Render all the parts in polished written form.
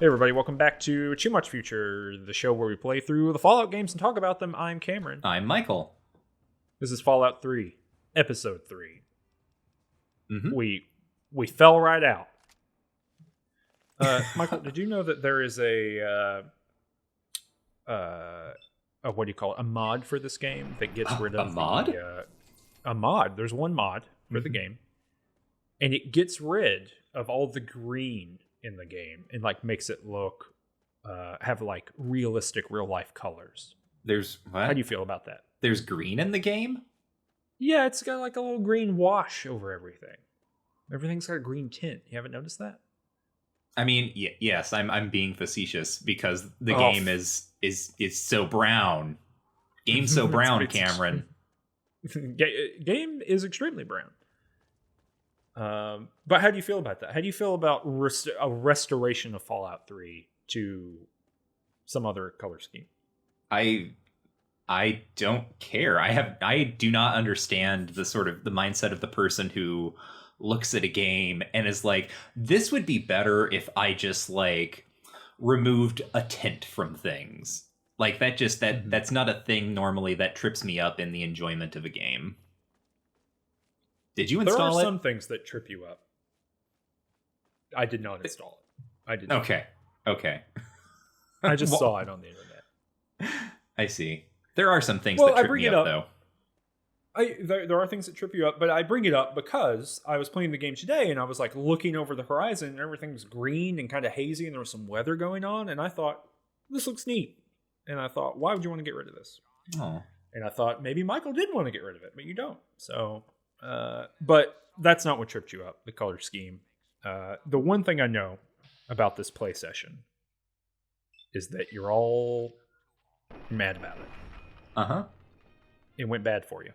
Hey everybody, welcome back to Too Much Future, the show where we play through the Fallout games and talk about them. I'm Cameron. I'm Michael. This is Fallout 3, Episode 3. Mm-hmm. We fell right out. Michael, did you know that there is a what do you call it? A mod for this game that gets rid of a mod? A mod. There's one mod for the game, and it gets rid of all the green in the game and like makes it look have like realistic real life colors. There's what? How do you feel about that? There's green in the game? Yeah, it's got like a little green wash over everything. Everything's got a green tint. You haven't noticed that? I mean, yes, I'm being facetious because the game is so brown. Game's so brown, Cameron. Game is extremely brown. But how do you feel about that? How do you feel about a restoration of Fallout 3 to some other color scheme? I don't care. I do not understand the mindset of the person who looks at a game and is like, this would be better if I just like removed a tint from things. Like that's not a thing normally that trips me up in the enjoyment of a game. Did you install it? There are some things that trip you up. I did not install it. I did not. Okay. I just saw it on the internet. I see. There are some things that trip me up, though. There are things that trip you up, but I bring it up because I was playing the game today and I was like looking over the horizon and everything was green and kind of hazy and there was some weather going on and I thought, this looks neat. And I thought, why would you want to get rid of this? Oh. And I thought maybe Michael did want to get rid of it, but you don't. So, but that's not what tripped you up, the color scheme. The one thing I know about this play session is that you're all mad about it. Uh-huh. It went bad for you.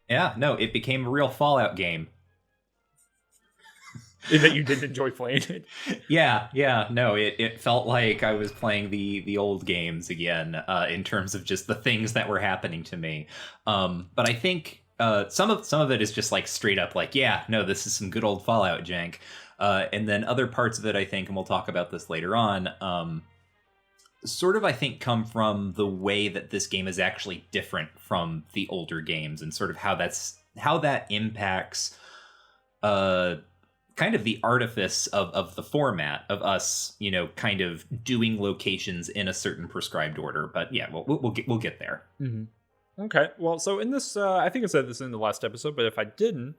Yeah, no, it became a real Fallout game. In that you didn't enjoy playing it? Yeah, no, it felt like I was playing the old games again, in terms of just the things that were happening to me. But I think some of it is just like straight up like, yeah, no, this is some good old Fallout jank. And then other parts of it, I think, and we'll talk about this later on, sort of, I think, come from the way that this game is actually different from the older games and sort of how that impacts kind of the artifice of the format of us, kind of doing locations in a certain prescribed order. But yeah, we'll get there. Mm-hmm. Okay. Well, so in this, I think I said this in the last episode, but if I didn't,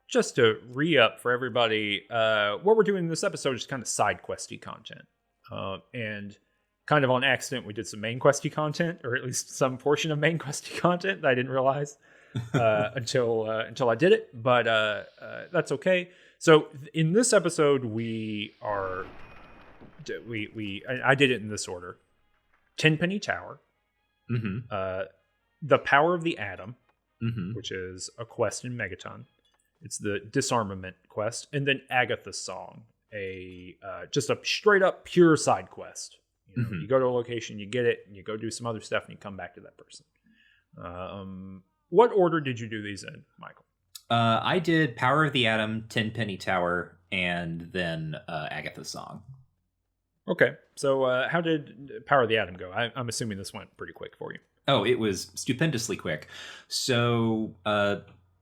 just to re-up for everybody, what we're doing in this episode is kind of side questy content. And kind of on accident, we did some main questy content, or at least some portion of main questy content that I didn't realize until I did it. But that's okay. So in this episode, I did it in this order: Tenpenny Tower, the Power of the Atom, which is a quest in Megaton. It's the disarmament quest, and then Agatha's Song, just a straight up pure side quest. You go to a location, you get it, and you go do some other stuff, and you come back to that person. What order did you do these in, Michael? I did Power of the Atom, Tenpenny Tower, and then Agatha's Song. Okay, so how did Power of the Atom go? I'm assuming this went pretty quick for you. Oh, it was stupendously quick. So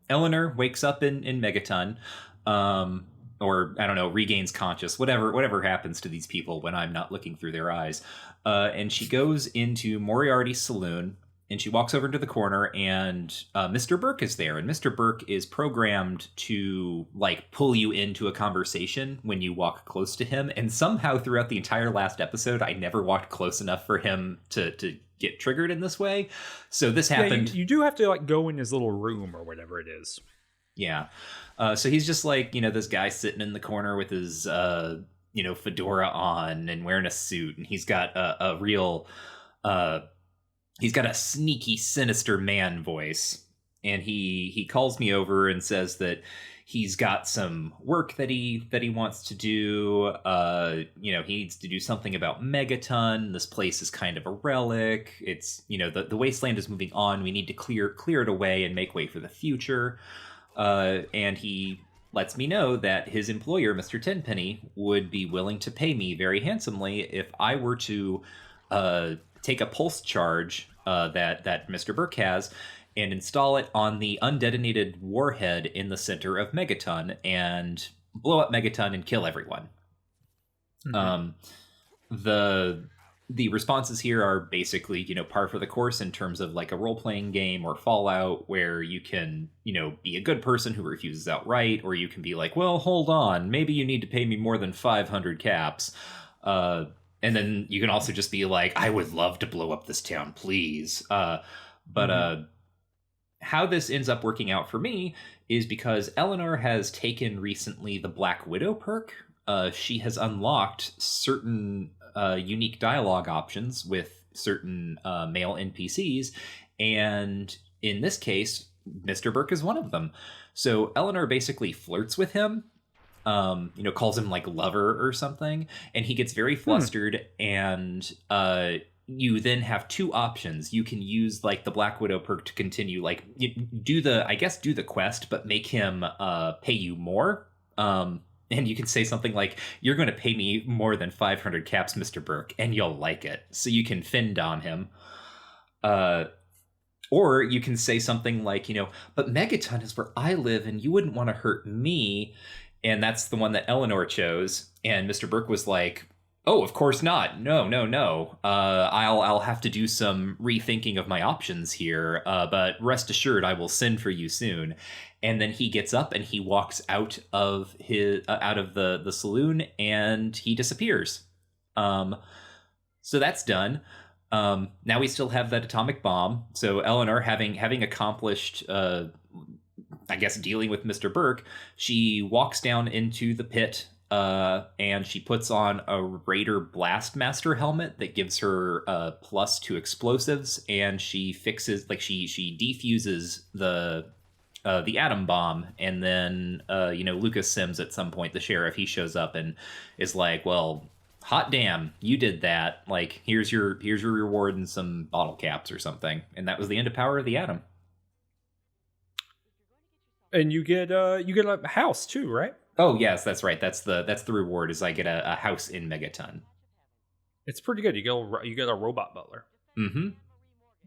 Eleanor wakes up in Megaton, or I don't know, regains conscious, whatever happens to these people when I'm not looking through their eyes. And she goes into Moriarty's saloon, and she walks over into the corner, and Mr. Burke is there. And Mr. Burke is programmed to like pull you into a conversation when you walk close to him. And somehow throughout the entire last episode, I never walked close enough for him to get triggered in this way. So this happened. You do have to like go in his little room or whatever it is. Yeah. So he's just like, this guy sitting in the corner with his, fedora on and wearing a suit. And he's got a real, he's got a sneaky, sinister man voice. And he calls me over and says that he's got some work that he wants to do. He needs to do something about Megaton. This place is kind of a relic. It's, the wasteland is moving on. We need to clear it away and make way for the future. And he lets me know that his employer, Mr. Tenpenny, would be willing to pay me very handsomely if I were to take a pulse charge that Mr. Burke has and install it on the undetonated warhead in the center of Megaton and blow up Megaton and kill everyone. The responses here are basically, par for the course in terms of like a role-playing game or Fallout where you can, be a good person who refuses outright, or you can be like, well, hold on, maybe you need to pay me more than 500 caps. And then you can also just be like, I would love to blow up this town, please. But how this ends up working out for me is because Eleanor has taken recently the Black Widow perk. She has unlocked certain unique dialogue options with certain male NPCs, and in this case, Mr. Burke is one of them. So Eleanor basically flirts with him, calls him like lover or something, and he gets very flustered, and you then have two options. You can use like the Black Widow perk to continue, like do the quest, but make him pay you more. And you can say something like, you're going to pay me more than 500 caps, Mr. Burke, and you'll like it. So you can fin dom him. Or you can say something like, but Megaton is where I live and you wouldn't want to hurt me. And that's the one that Eleanor chose. And Mr. Burke was like, oh, of course not. No. I'll have to do some rethinking of my options here. But rest assured, I will send for you soon. And then he gets up and he walks out of the saloon and he disappears. So that's done. Now we still have that atomic bomb. So Eleanor, having accomplished, dealing with Mr. Burke, she walks down into the pit. And she puts on a Raider Blastmaster helmet that gives her plus to explosives, and she fixes, she defuses the atom bomb, and then Lucas Sims at some point, the sheriff, he shows up and is like, well, hot damn, you did that, like here's your reward and some bottle caps or something. And that was the end of Power of the Atom. And you get a house too, right? Oh yes, that's right. That's the reward, is I get a house in Megaton. It's pretty good. You get a robot butler. Mm-hmm.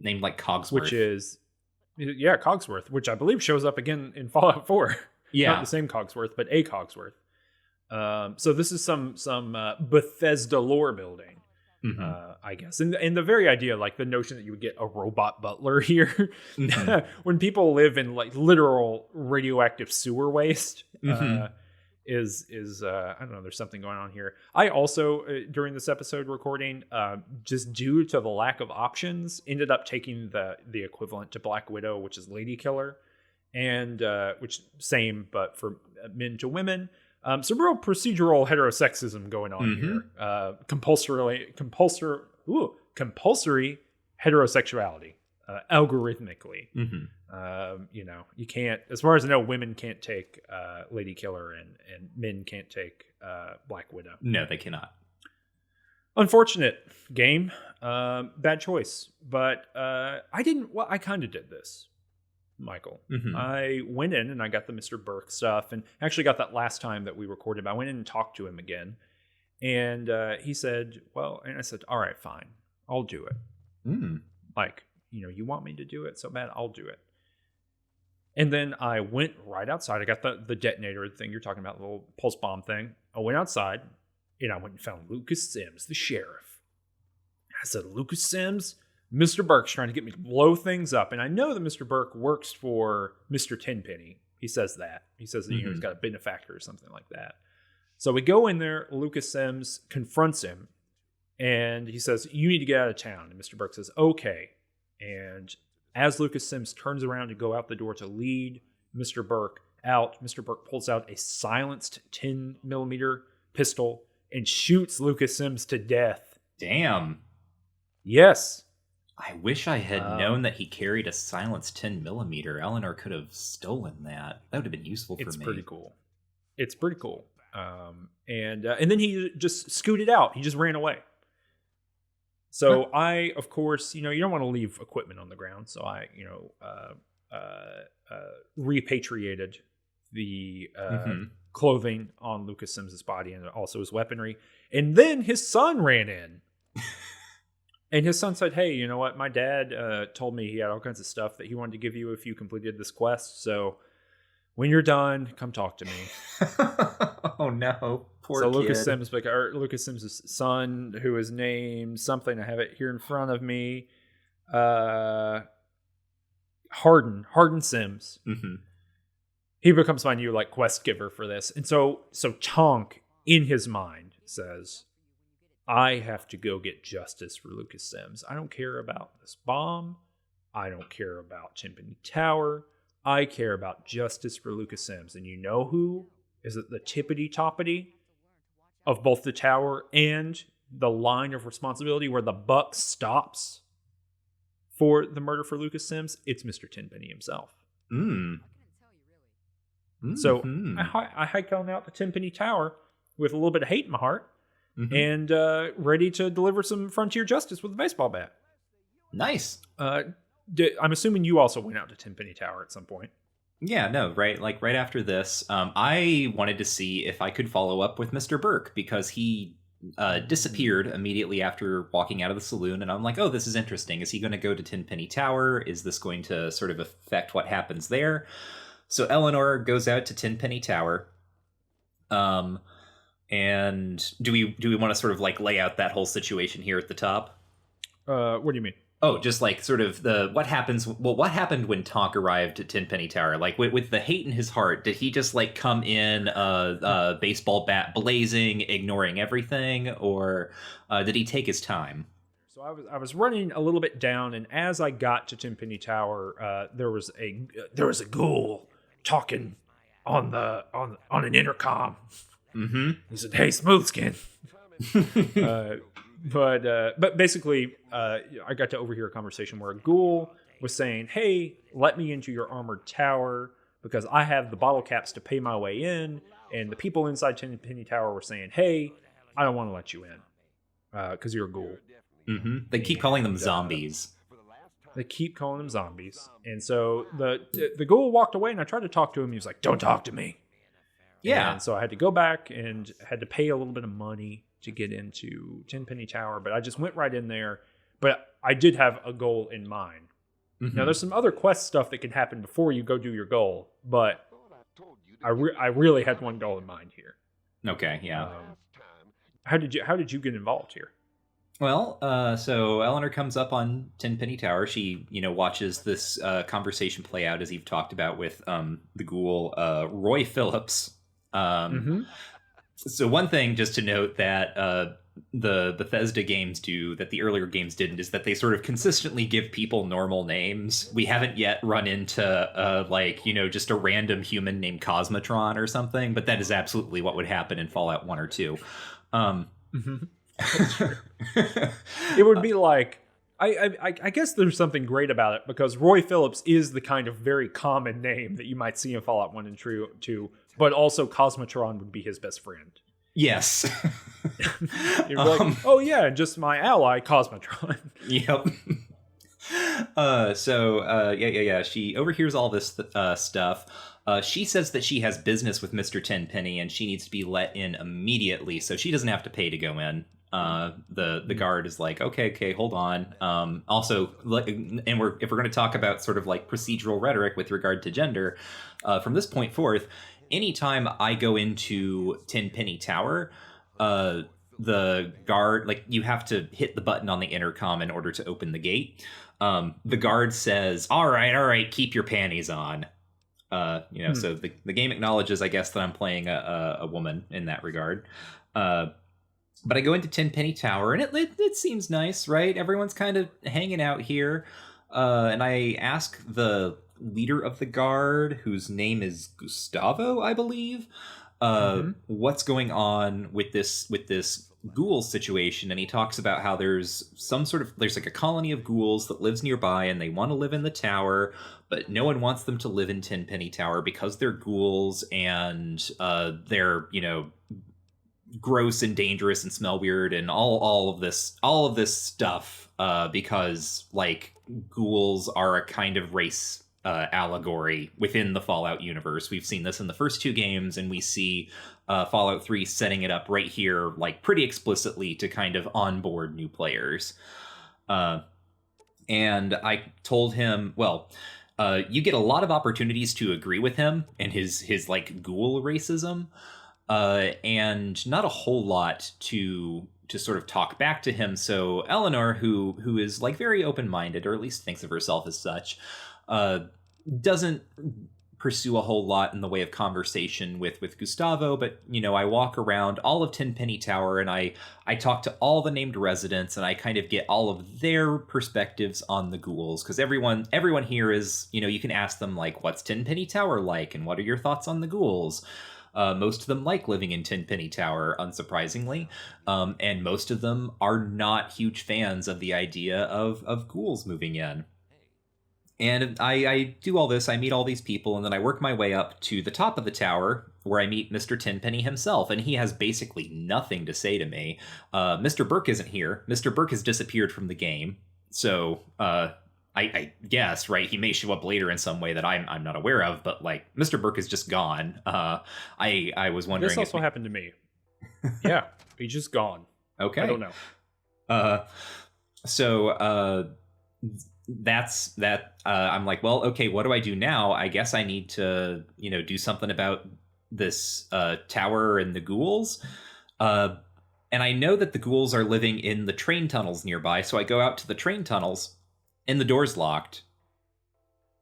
Named like Cogsworth. Which is, Cogsworth, which I believe shows up again in Fallout 4. Yeah. Not the same Cogsworth, but a Cogsworth. So this is some Bethesda lore building, I guess. And the very idea, like the notion that you would get a robot butler here, when people live in like literal radioactive sewer waste, is I don't know, there's something going on here. I also, during this episode recording, just due to the lack of options, ended up taking the equivalent to Black Widow, which is Lady Killer, and which same, but for men to women. Some real procedural heterosexism going on here. Compulsory heterosexuality, algorithmically. You can't, as far as I know, women can't take Lady Killer, and men can't take Black Widow. No, they cannot. Unfortunate game. Bad choice. But I kind of did this, Michael. I went in and I got the Mr. Burke stuff, and actually got that last time that we recorded, but I went in and talked to him again. And he said, well, and I said, all right, fine, I'll do it. Like, you want me to do it so bad, I'll do it. And then I went right outside. I got the detonator thing you're talking about, the little pulse bomb thing. I went outside and I went and found Lucas Sims, the sheriff. I said, Lucas Sims, Mr. Burke's trying to get me to blow things up. And I know that Mr. Burke works for Mr. Tenpenny. He says that. He says that he's got a benefactor or something like that. So we go in there. Lucas Sims confronts him. And he says, you need to get out of town. And Mr. Burke says, okay. And as Lucas Sims turns around to go out the door to lead Mr. Burke out, Mr. Burke pulls out a silenced 10mm pistol and shoots Lucas Sims to death. Damn. Yes. I wish I had known that he carried a silenced 10mm. Eleanor could have stolen that. That would have been useful for me. It's pretty cool. It's pretty cool. And then he just scooted out. He just ran away. So I, of course, you don't want to leave equipment on the ground. So I, repatriated the Mm-hmm. clothing on Lucas Sims's body and also his weaponry. And then his son ran in. And his son said, hey, you know what? My dad told me he had all kinds of stuff that he wanted to give you if you completed this quest. So when you're done, come talk to me. Oh, no. Poor so kid. Lucas Sims's son, who is named something, I have it here in front of me. Harden Sims. Mm-hmm. He becomes my new like quest giver for this. And so Tonk in his mind says, I have to go get justice for Lucas Sims. I don't care about this bomb. I don't care about Tenpenny Tower. I care about justice for Lucas Sims. And you know who is at the tippity-toppity of both the tower and the line of responsibility where the buck stops for the murder for Lucas Sims? It's Mr. Tenpenny himself. Mm. So Mm-hmm. I hike on out to Tenpenny Tower with a little bit of hate in my heart. Mm-hmm. And ready to deliver some frontier justice with a baseball bat. Nice. I'm assuming you also went out to Tenpenny Tower at some point. Yeah, no, right. Like right after this, I wanted to see if I could follow up with Mr. Burke because he disappeared immediately after walking out of the saloon. And I'm like, oh, this is interesting. Is he going to go to Tenpenny Tower? Is this going to sort of affect what happens there? So Eleanor goes out to Tenpenny Tower. And do we want to sort of like lay out that whole situation here at the top? What do you mean? Oh, just like sort of what happened when Tonk arrived at Tenpenny Tower? Like with the hate in his heart, did he just like come in baseball bat blazing, ignoring everything, or did he take his time? So I was running a little bit down, and as I got to Tenpenny Tower, there was a ghoul talking on an intercom. Mm-hmm. He said, "Hey, Smoothskin." But basically, I got to overhear a conversation where a ghoul was saying, "Hey, let me into your armored tower because I have the bottle caps to pay my way in." And the people inside Tenpenny Tower were saying, "Hey, I don't want to let you in because you're a ghoul." Mm-hmm. They keep calling them zombies. They keep calling them zombies. And so the ghoul walked away, and I tried to talk to him. He was like, "Don't talk to me." Yeah. And so I had to go back and had to pay a little bit of money to get into Tenpenny Tower, but I just went right in there. But I did have a goal in mind. Mm-hmm. Now, there's some other quest stuff that can happen before you go do your goal, but I really had one goal in mind here. Okay, yeah. How did you get involved here? Well, so Eleanor comes up on Tenpenny Tower. She, watches this conversation play out as you've talked about with the ghoul Roy Phillips. So one thing just to note that the Bethesda games do that the earlier games didn't is that they sort of consistently give people normal names. We haven't yet run into just a random human named Cosmotron or something, but that is absolutely what would happen in Fallout 1 or 2. It would be like I guess there's something great about it because Roy Phillips is the kind of very common name that you might see in Fallout 1 and 2, but also Cosmotron would be his best friend. Yes. You're like, oh yeah, just my ally, Cosmotron. Yep. Yeah. She overhears all this stuff. She says that she has business with Mr. Tenpenny and she needs to be let in immediately, so she doesn't have to pay to go in. The guard is like, okay, hold on. Also, and if we're going to talk about sort of like procedural rhetoric with regard to gender, from this point forth, anytime I go into Tenpenny Tower, the guard, like, you have to hit the button on the intercom in order to open the gate. The guard says, all right, keep your panties on. So the game acknowledges, I guess, that I'm playing a woman in that regard. But I go into Tenpenny Tower, and it seems nice, right? Everyone's kind of hanging out here. And I ask the leader of the guard, whose name is Gustavo, I believe, what's going on with this ghoul situation. And he talks about how there's like a colony of ghouls that lives nearby, and they want to live in the tower, but no one wants them to live in Tenpenny Tower because they're ghouls, and they're, gross and dangerous and smell weird and all of this stuff, because like ghouls are a kind of race allegory within the Fallout universe. We've seen this in the first 2 games, and we see Fallout 3 setting it up right here, like pretty explicitly to kind of onboard new players. And I told him, well, you get a lot of opportunities to agree with him and his like ghoul racism, and not a whole lot to sort of talk back to him. So Eleanor, who is like very open-minded, or at least thinks of herself as such, doesn't pursue a whole lot in the way of conversation with Gustavo. But, you know, I walk around all of Tenpenny Tower, and I talk to all the named residents, and I kind of get all of their perspectives on the ghouls, because everyone here is, you know, you can ask them, like, what's Tenpenny Tower like, and what are your thoughts on the ghouls? Most of them like living in Tenpenny Tower, unsurprisingly, and most of them are not huge fans of the idea of ghouls moving in. And I do all this, I meet all these people, and then I work my way up to the top of the tower, where I meet Mr. Tenpenny himself, and he has basically nothing to say to me. Mr. Burke isn't here. Mr. Burke has disappeared from the game, so I guess, right, he may show up later in some way that I'm not aware of, but, like, Mr. Burke is just gone. I was wondering... This also happened to me. Yeah, he's just gone. Okay. I don't know. That's that. I'm like, well, okay, what do I do now? I guess I need to, you know, do something about this tower and the ghouls. And I know that the ghouls are living in the train tunnels nearby, so I go out to the train tunnels, and the door's locked.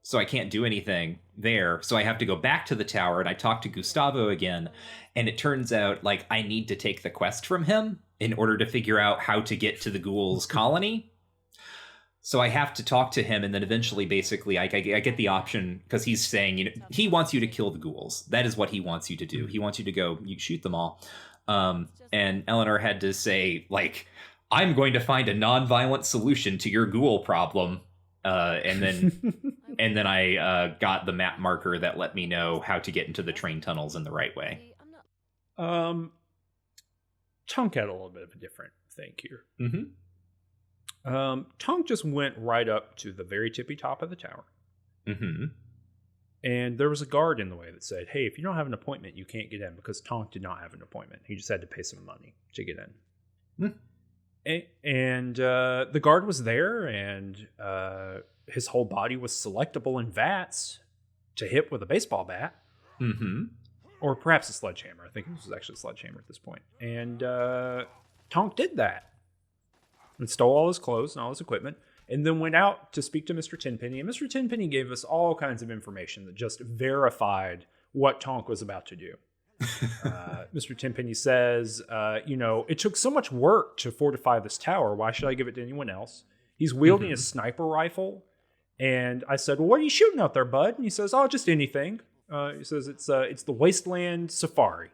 So I can't do anything there. So I have to go back to the tower, and I talk to Gustavo again, and it turns out, like, I need to take the quest from him in order to figure out how to get to the ghouls' colony. So I have to talk to him, and then eventually, basically, I get the option, because he's saying, you know, he wants you to kill the ghouls. That is what he wants you to do. He wants you to go, you shoot them all. And Eleanor had to say, like, I'm going to find a non-violent solution to your ghoul problem. And then I got the map marker that let me know how to get into the train tunnels in the right way. Chunk had a little bit of a different thing here. Mm-hmm. Tonk just went right up to the very tippy top of the tower. Mm-hmm. And there was a guard in the way that said, hey, if you don't have an appointment, you can't get in, because Tonk did not have an appointment. He just had to pay some money to get in. And the guard was there, and his whole body was selectable in vats to hit with a baseball bat. Mm-hmm. Or perhaps a sledgehammer. I think this was actually a sledgehammer at this point. And Tonk did that. And stole all his clothes and all his equipment, and then went out to speak to Mr. Tenpenny. And Mr. Tenpenny gave us all kinds of information that just verified what Tonk was about to do. Mr. Tenpenny says, you know, it took so much work to fortify this tower. Why should I give it to anyone else? He's wielding a sniper rifle. And I said, well, what are you shooting out there, bud? And he says, oh, just anything. He says, it's the Wasteland Safari.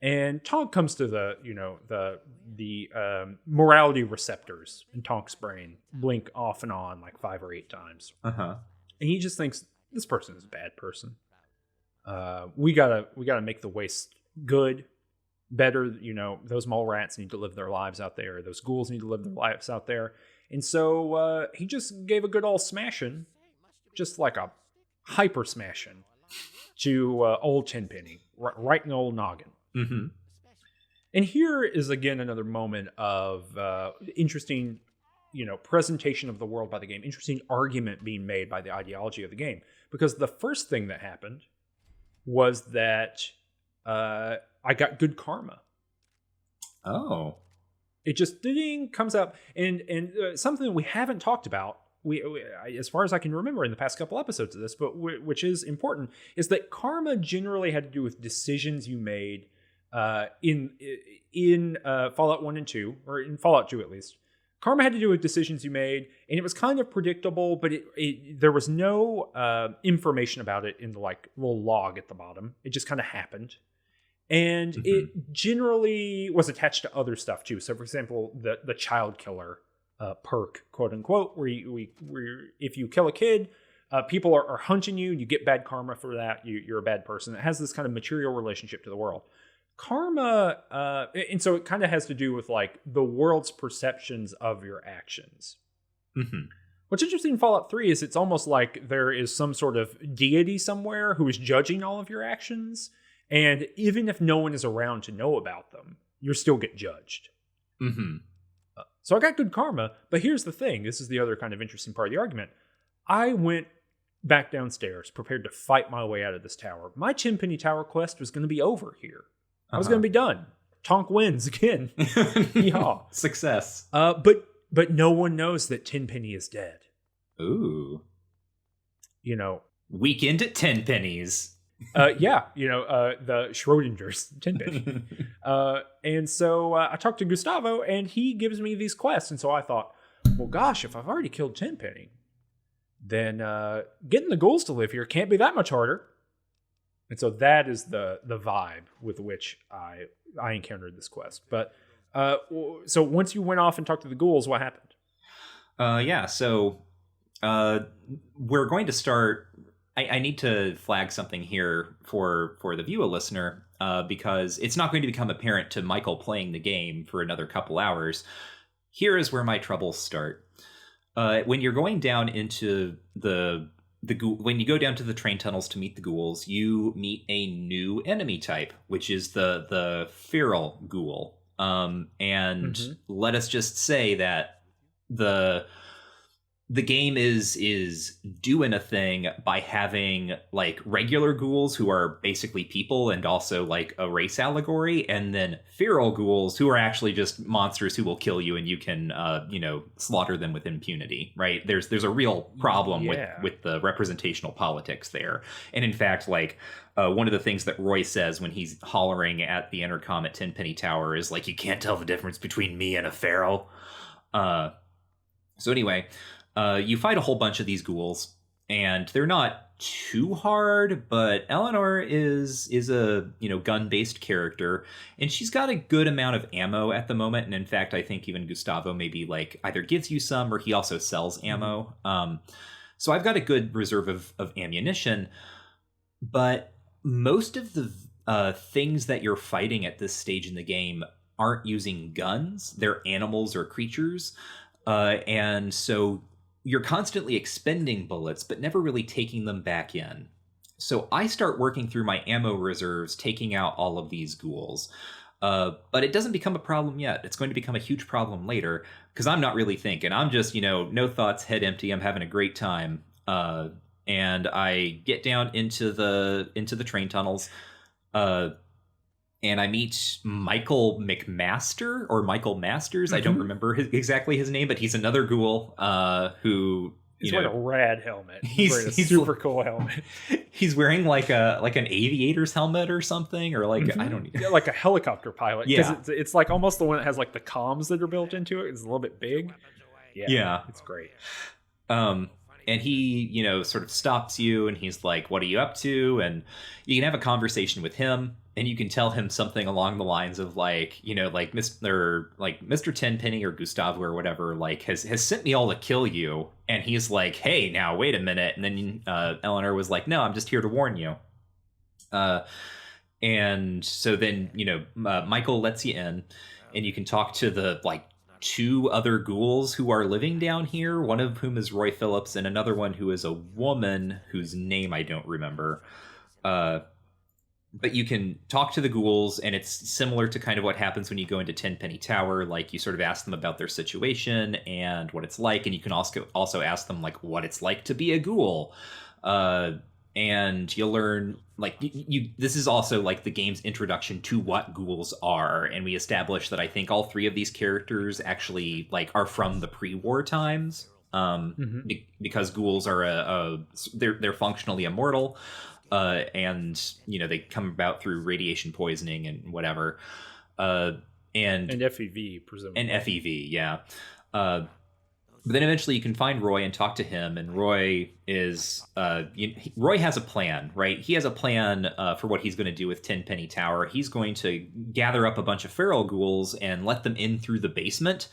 And Tonk comes to the morality receptors in Tonk's brain blink off and on like 5 or 8 times. Uh-huh. And he just thinks, this person is a bad person. We gotta make the waste good, better. You know, those mole rats need to live their lives out there. Those ghouls need to live their lives out there. And so he just gave a good old smashing, just like a hyper smashing, to old Tenpenny, right in the old noggin. Mm-hmm. And here is again another moment of interesting, you know, presentation of the world by the game. Interesting argument being made by the ideology of the game, because the first thing that happened was that I got good karma. Oh, it just comes out, and something that we haven't talked about. We, as far as I can remember, in the past couple episodes of this, but which is important, is that karma generally had to do with decisions you made. In Fallout 1 and 2, or in Fallout 2 at least, karma had to do with decisions you made, and it was kind of predictable, but there was no information about it in the like little log at the bottom. It just kind of happened, and it generally was attached to other stuff too. So, for example, the child killer perk, quote unquote, where if you kill a kid, people are hunting you, you get bad karma for that. You're a bad person. It has this kind of material relationship to the world. Karma, and so it kind of has to do with like the world's perceptions of your actions. Mm-hmm. What's interesting in Fallout 3 is it's almost like there is some sort of deity somewhere who is judging all of your actions. And even if no one is around to know about them, you still get judged. Mm-hmm. So I got good karma, but here's the thing. This is the other kind of interesting part of the argument. I went back downstairs, prepared to fight my way out of this tower. My Tenpenny Tower quest was going to be over here. I was going to be done. Tonk wins again. Yeehaw. Success. But no one knows that Tenpenny is dead. Ooh. You know. Weekend at Tenpenny's. Yeah, the Schrodinger's Tenpenny. And so I talked to Gustavo, and he gives me these quests. And so I thought, well, gosh, if I've already killed Tenpenny, then getting the ghouls to live here can't be that much harder. And so that is the vibe with which I encountered this quest. But so once you went off and talked to the ghouls, what happened? So we're going to start. I need to flag something here for the viewer listener because it's not going to become apparent to Michael playing the game for another couple hours. Here is where my troubles start. When you're going down into when you go down to the train tunnels to meet the ghouls, you meet a new enemy type, which is the feral ghoul. And let us just say that the game is doing a thing by having like regular ghouls who are basically people and also like a race allegory, and then feral ghouls who are actually just monsters who will kill you and you can slaughter them with impunity, right? There's a real problem with the representational politics there. And in fact, like one of the things that Roy says when he's hollering at the intercom at Tenpenny Tower is like, you can't tell the difference between me and a feral. So anyway, you fight a whole bunch of these ghouls, and they're not too hard, but Eleanor is a gun-based character, and she's got a good amount of ammo at the moment. And in fact, I think even Gustavo maybe like either gives you some or he also sells ammo. So I've got a good reserve of ammunition, but most of the things that you're fighting at this stage in the game aren't using guns. They're animals or creatures, and so you're constantly expending bullets, but never really taking them back in. So I start working through my ammo reserves, taking out all of these ghouls. But it doesn't become a problem yet. It's going to become a huge problem later, because I'm not really thinking. I'm just, no thoughts, head empty. I'm having a great time. And I get down into the train tunnels. And I meet Michael McMaster or Michael Masters. I don't remember exactly his name, but he's another ghoul who he's wearing a rad helmet. He's wearing a super cool helmet. He's wearing like an aviator's helmet or something, or like I don't know, like a helicopter pilot. Yeah, it's like almost the one that has like the comms that are built into it. It's a little bit big. Yeah, it's great. And he, sort of stops you, and he's like, "What are you up to?" And you can have a conversation with him. And you can tell him something along the lines of like, like Mr. Tenpenny or Gustavo or whatever, like has sent me all to kill you. And he's like, hey, now wait a minute. And then Eleanor was like, no, I'm just here to warn you. And so then, Michael lets you in, and you can talk to the like two other ghouls who are living down here. One of whom is Roy Phillips, and another one who is a woman whose name I don't remember. But you can talk to the ghouls, and it's similar to kind of what happens when you go into Tenpenny Tower. Like, you sort of ask them about their situation and what it's like, and you can also ask them, like, what it's like to be a ghoul. And you'll learn, like, this is also, like, the game's introduction to what ghouls are, and we established that I think all three of these characters actually, like, are from the pre-war times, because ghouls are they're functionally immortal. And they come about through radiation poisoning and whatever, and FEV presumably. And FEV, yeah. But then eventually you can find Roy and talk to him, and Roy is Roy has a plan, right? He has a plan for what he's going to do with Tenpenny Tower. He's going to gather up a bunch of feral ghouls and let them in through the basement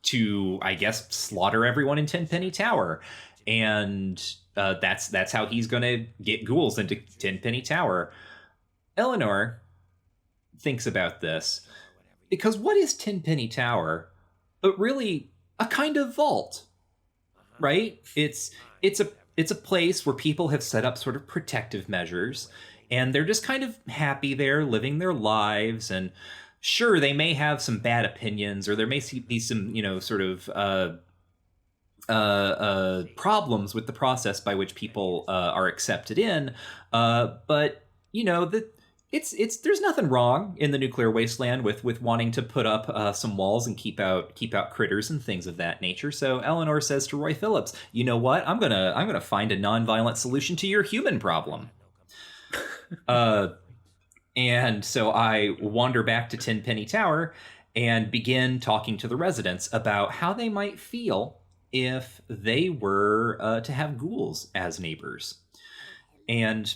to, I guess, slaughter everyone in Tenpenny Tower. And that's how he's going to get ghouls into Tenpenny Tower. Eleanor thinks about this, because what is Tenpenny Tower but really a kind of vault? right? It's a place where people have set up sort of protective measures, and they're just kind of happy there, living their lives. And sure, they may have some bad opinions, or there may be some, sort of problems with the process by which people are accepted in. But there's nothing wrong in the nuclear wasteland with wanting to put up some walls and keep out critters and things of that nature. So Eleanor says to Roy Phillips, "You know what? I'm gonna find a nonviolent solution to your human problem." And so I wander back to Tenpenny Tower and begin talking to the residents about how they might feel if they were to have ghouls as neighbors. And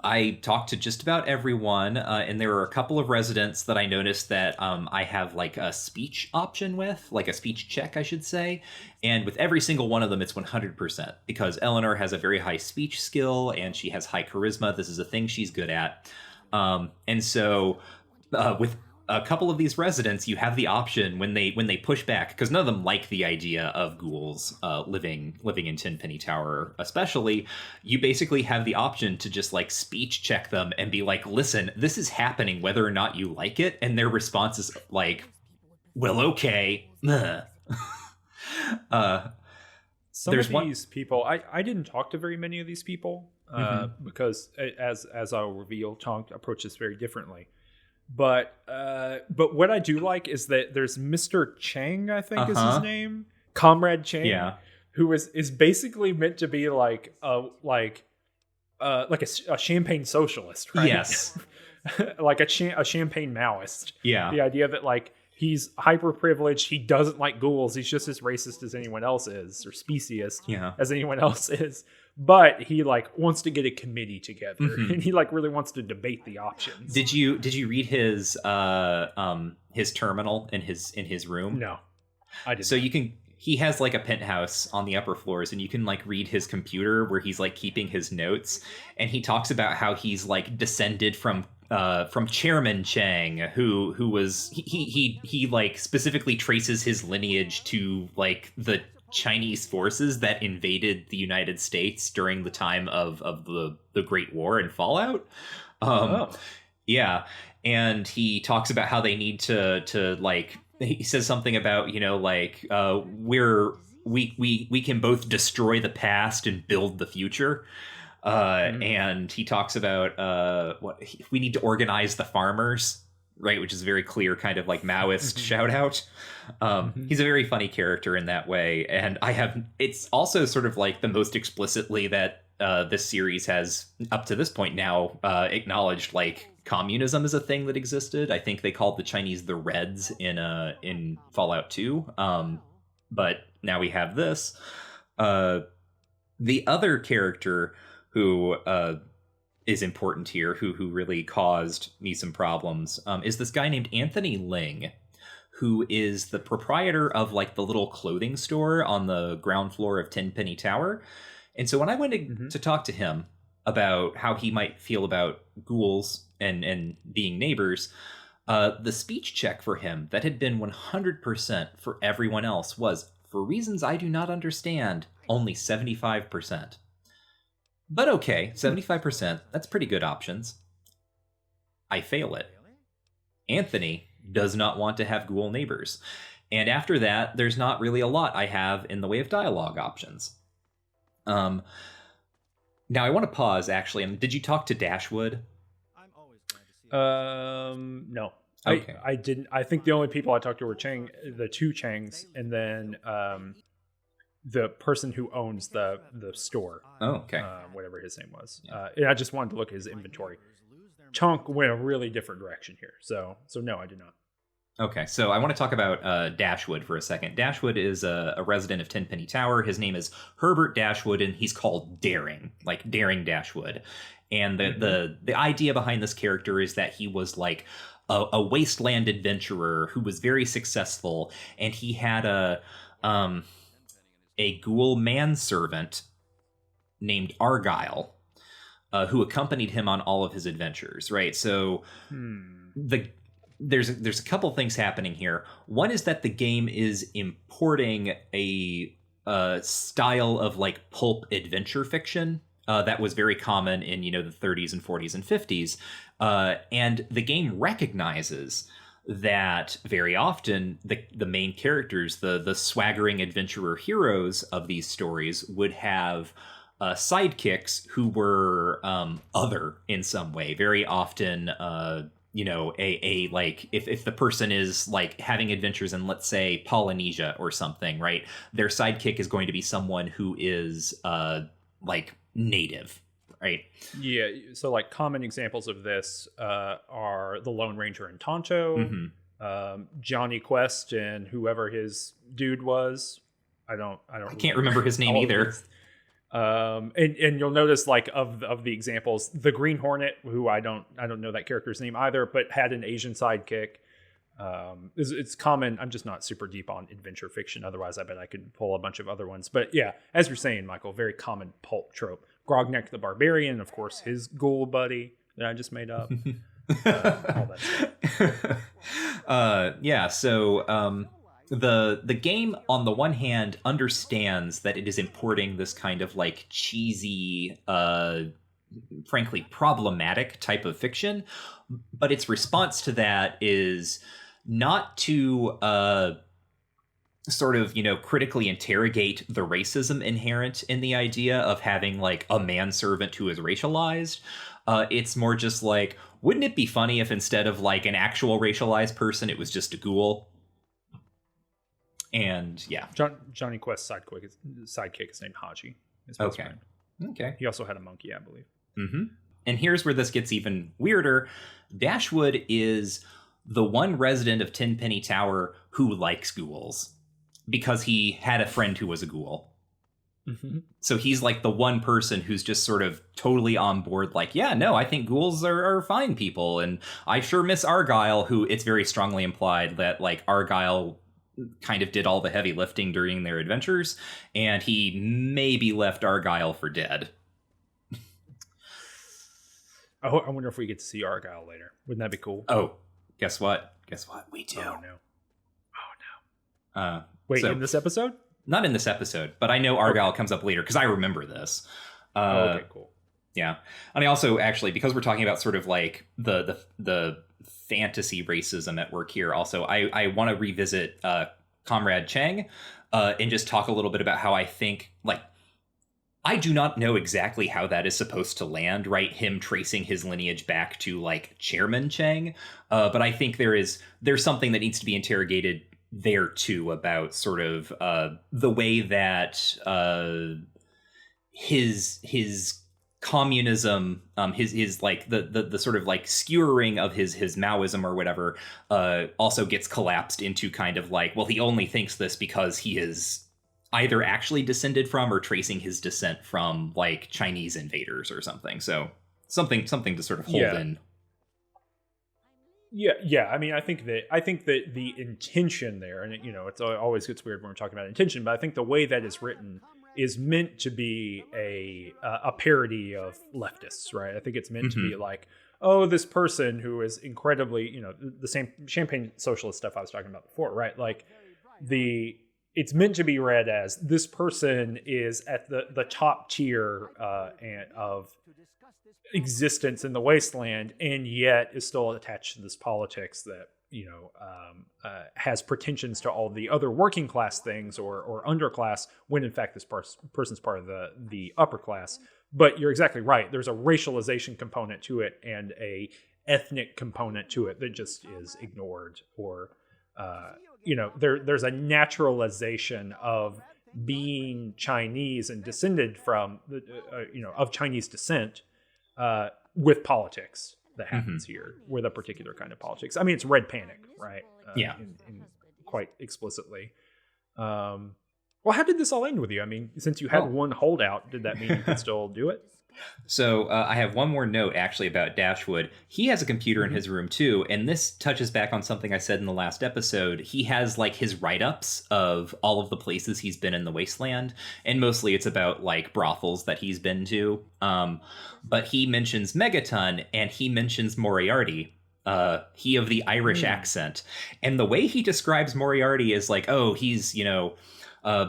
I talked to just about everyone, and there were a couple of residents that I noticed that I have like a speech option with, like a speech check, I should say. And with every single one of them, it's 100%, because Eleanor has a very high speech skill and she has high charisma. This is a thing she's good at. And so with a couple of these residents, you have the option when they push back, because none of them like the idea of ghouls living in Tenpenny Tower especially. You basically have the option to just like speech check them and be like, "Listen, this is happening whether or not you like it," and their response is like, "Well, okay." Some of these people, I didn't talk to very many of these people because as I'll reveal, Tonk approaches very differently. But what I do like is that there's Mr. Chang, I think is his name, Comrade Chang, who is basically meant to be like a champagne socialist, right? Yes, like a champagne Maoist. Yeah, the idea that like he's hyper privileged, he doesn't like ghouls, he's just as racist as anyone else is, or speciest as anyone else is. But he like wants to get a committee together, and he like really wants to debate the options. Did you read his terminal in his room? No, I didn't. So he has like a penthouse on the upper floors, and you can like read his computer where he's like keeping his notes, and he talks about how he's like descended from Chairman Chang, who was he like specifically traces his lineage to like the Chinese forces that invaded the United States during the time of the Great War and Fallout. Yeah, and he talks about how they need to like, he says something about we can both destroy the past and build the future. And he talks about we need to organize the farmers, right, which is a very clear kind of like Maoist shout out. He's a very funny character in that way, and it's also sort of like the most explicitly that this series has up to this point now acknowledged like communism is a thing that existed. I think they called the Chinese the Reds in Fallout 2, but now we have this. The other character who is important here, who really caused me some problems, is this guy named Anthony Ling, who is the proprietor of like the little clothing store on the ground floor of Tenpenny Tower. And so when I went to talk to him about how he might feel about ghouls and being neighbors, the speech check for him that had been 100% for everyone else was, for reasons I do not understand, only 75%. But okay, 75%, that's pretty good options. I fail it. Anthony does not want to have ghoul neighbors. And after that, there's not really a lot I have in the way of dialogue options. Now I want to pause, actually. Did you talk to Dashwood? No. Okay. I didn't. I think the only people I talked to were the two Changs, and then the person who owns the store. Oh, okay. Whatever his name was. And I just wanted to look at his inventory. Chunk went a really different direction here. So no, I did not. Okay, so I want to talk about Dashwood for a second. Dashwood is a resident of Tenpenny Tower. His name is Herbert Dashwood, and he's called Daring, like Daring Dashwood. And the idea behind this character is that he was like a wasteland adventurer who was very successful, and he had a ghoul manservant named Argyle, who accompanied him on all of his adventures, right? So there's a couple things happening here. One is that the game is importing a style of like pulp adventure fiction that was very common in, the 30s and 40s and 50s. And the game recognizes that very often the main characters, the swaggering adventurer heroes of these stories, would have sidekicks who were other in some way. Very often, a like if the person is like having adventures in, let's say, Polynesia or something, right? Their sidekick is going to be someone who is like native, right? Yeah, so like common examples of this are the Lone Ranger and Tonto, Johnny Quest and whoever his dude was. I can't remember his name either. And you'll notice, like, of the examples, the Green Hornet, who I don't know that character's name either, but had an Asian sidekick. It's common. I'm just not super deep on adventure fiction. Otherwise, I bet I could pull a bunch of other ones. But yeah, as you're saying, Michael, very common pulp trope. Grognak the Barbarian, of course, his ghoul buddy that I just made up. All that stuff. Yeah. So the game, on the one hand, understands that it is importing this kind of like cheesy, frankly problematic type of fiction, but its response to that is not to sort of, critically interrogate the racism inherent in the idea of having like a manservant who is racialized. It's more just like, wouldn't it be funny if instead of like an actual racialized person, it was just a ghoul? And yeah, Johnny Quest's sidekick is named Haji. His best friend. Okay. He also had a monkey, I believe. Mm-hmm. And here's where this gets even weirder. Dashwood is the one resident of Tenpenny Tower who likes ghouls because he had a friend who was a ghoul. Mm-hmm. So he's like the one person who's just sort of totally on board, like, yeah, no, I think ghouls are fine people. And I sure miss Argyle, who it's very strongly implied that like Argyle kind of did all the heavy lifting during their adventures, and he maybe left Argyle for dead. I wonder if we get to see Argyle later. Wouldn't that be cool? Oh, guess what? We do. Oh no. Wait, in this episode? Not in this episode, but I know Argyle comes up later because I remember this. Okay, cool. Yeah. And I also, actually, because we're talking about sort of like the fantasy racism at work here, also I want to revisit Comrade Chang and just talk a little bit about how I think, like, I do not know exactly how that is supposed to land, right? Him tracing his lineage back to like Chairman Chang, but I think there's something that needs to be interrogated there too about sort of the way that his communism, his like the sort of like skewering of his Maoism or whatever, also gets collapsed into kind of like, well, he only thinks this because he is either actually descended from or tracing his descent from like Chinese invaders or something. So something to sort of hold in. Yeah. I mean, I think that the intention there, and it always gets weird when we're talking about intention, but I think the way that is written is meant to be a parody of leftists, right? I think it's meant to be like, oh, this person who is incredibly, the same champagne socialist stuff I was talking about before, right? Like it's meant to be read as this person is at the top tier of existence in the wasteland, and yet is still attached to this politics that has pretensions to all the other working class things or underclass, when in fact this person's part of the upper class. But you're exactly right. There's a racialization component to it and a ethnic component to it that just is ignored, or there's a naturalization of being Chinese and descended from of Chinese descent with politics that happens here, with a particular kind of politics. I mean, it's red panic, right? In quite explicitly. Well, how did this all end with you? I mean, since you had one holdout, did that mean you could still do it? So I have one more note actually about Dashwood. He has a computer in his room too, and this touches back on something I said in the last episode. He has like his write-ups of all of the places he's been in the wasteland, and mostly it's about like brothels that he's been to. But he mentions Megaton, and he mentions Moriarty. He of the Irish accent. And the way he describes Moriarty is like, oh, he's,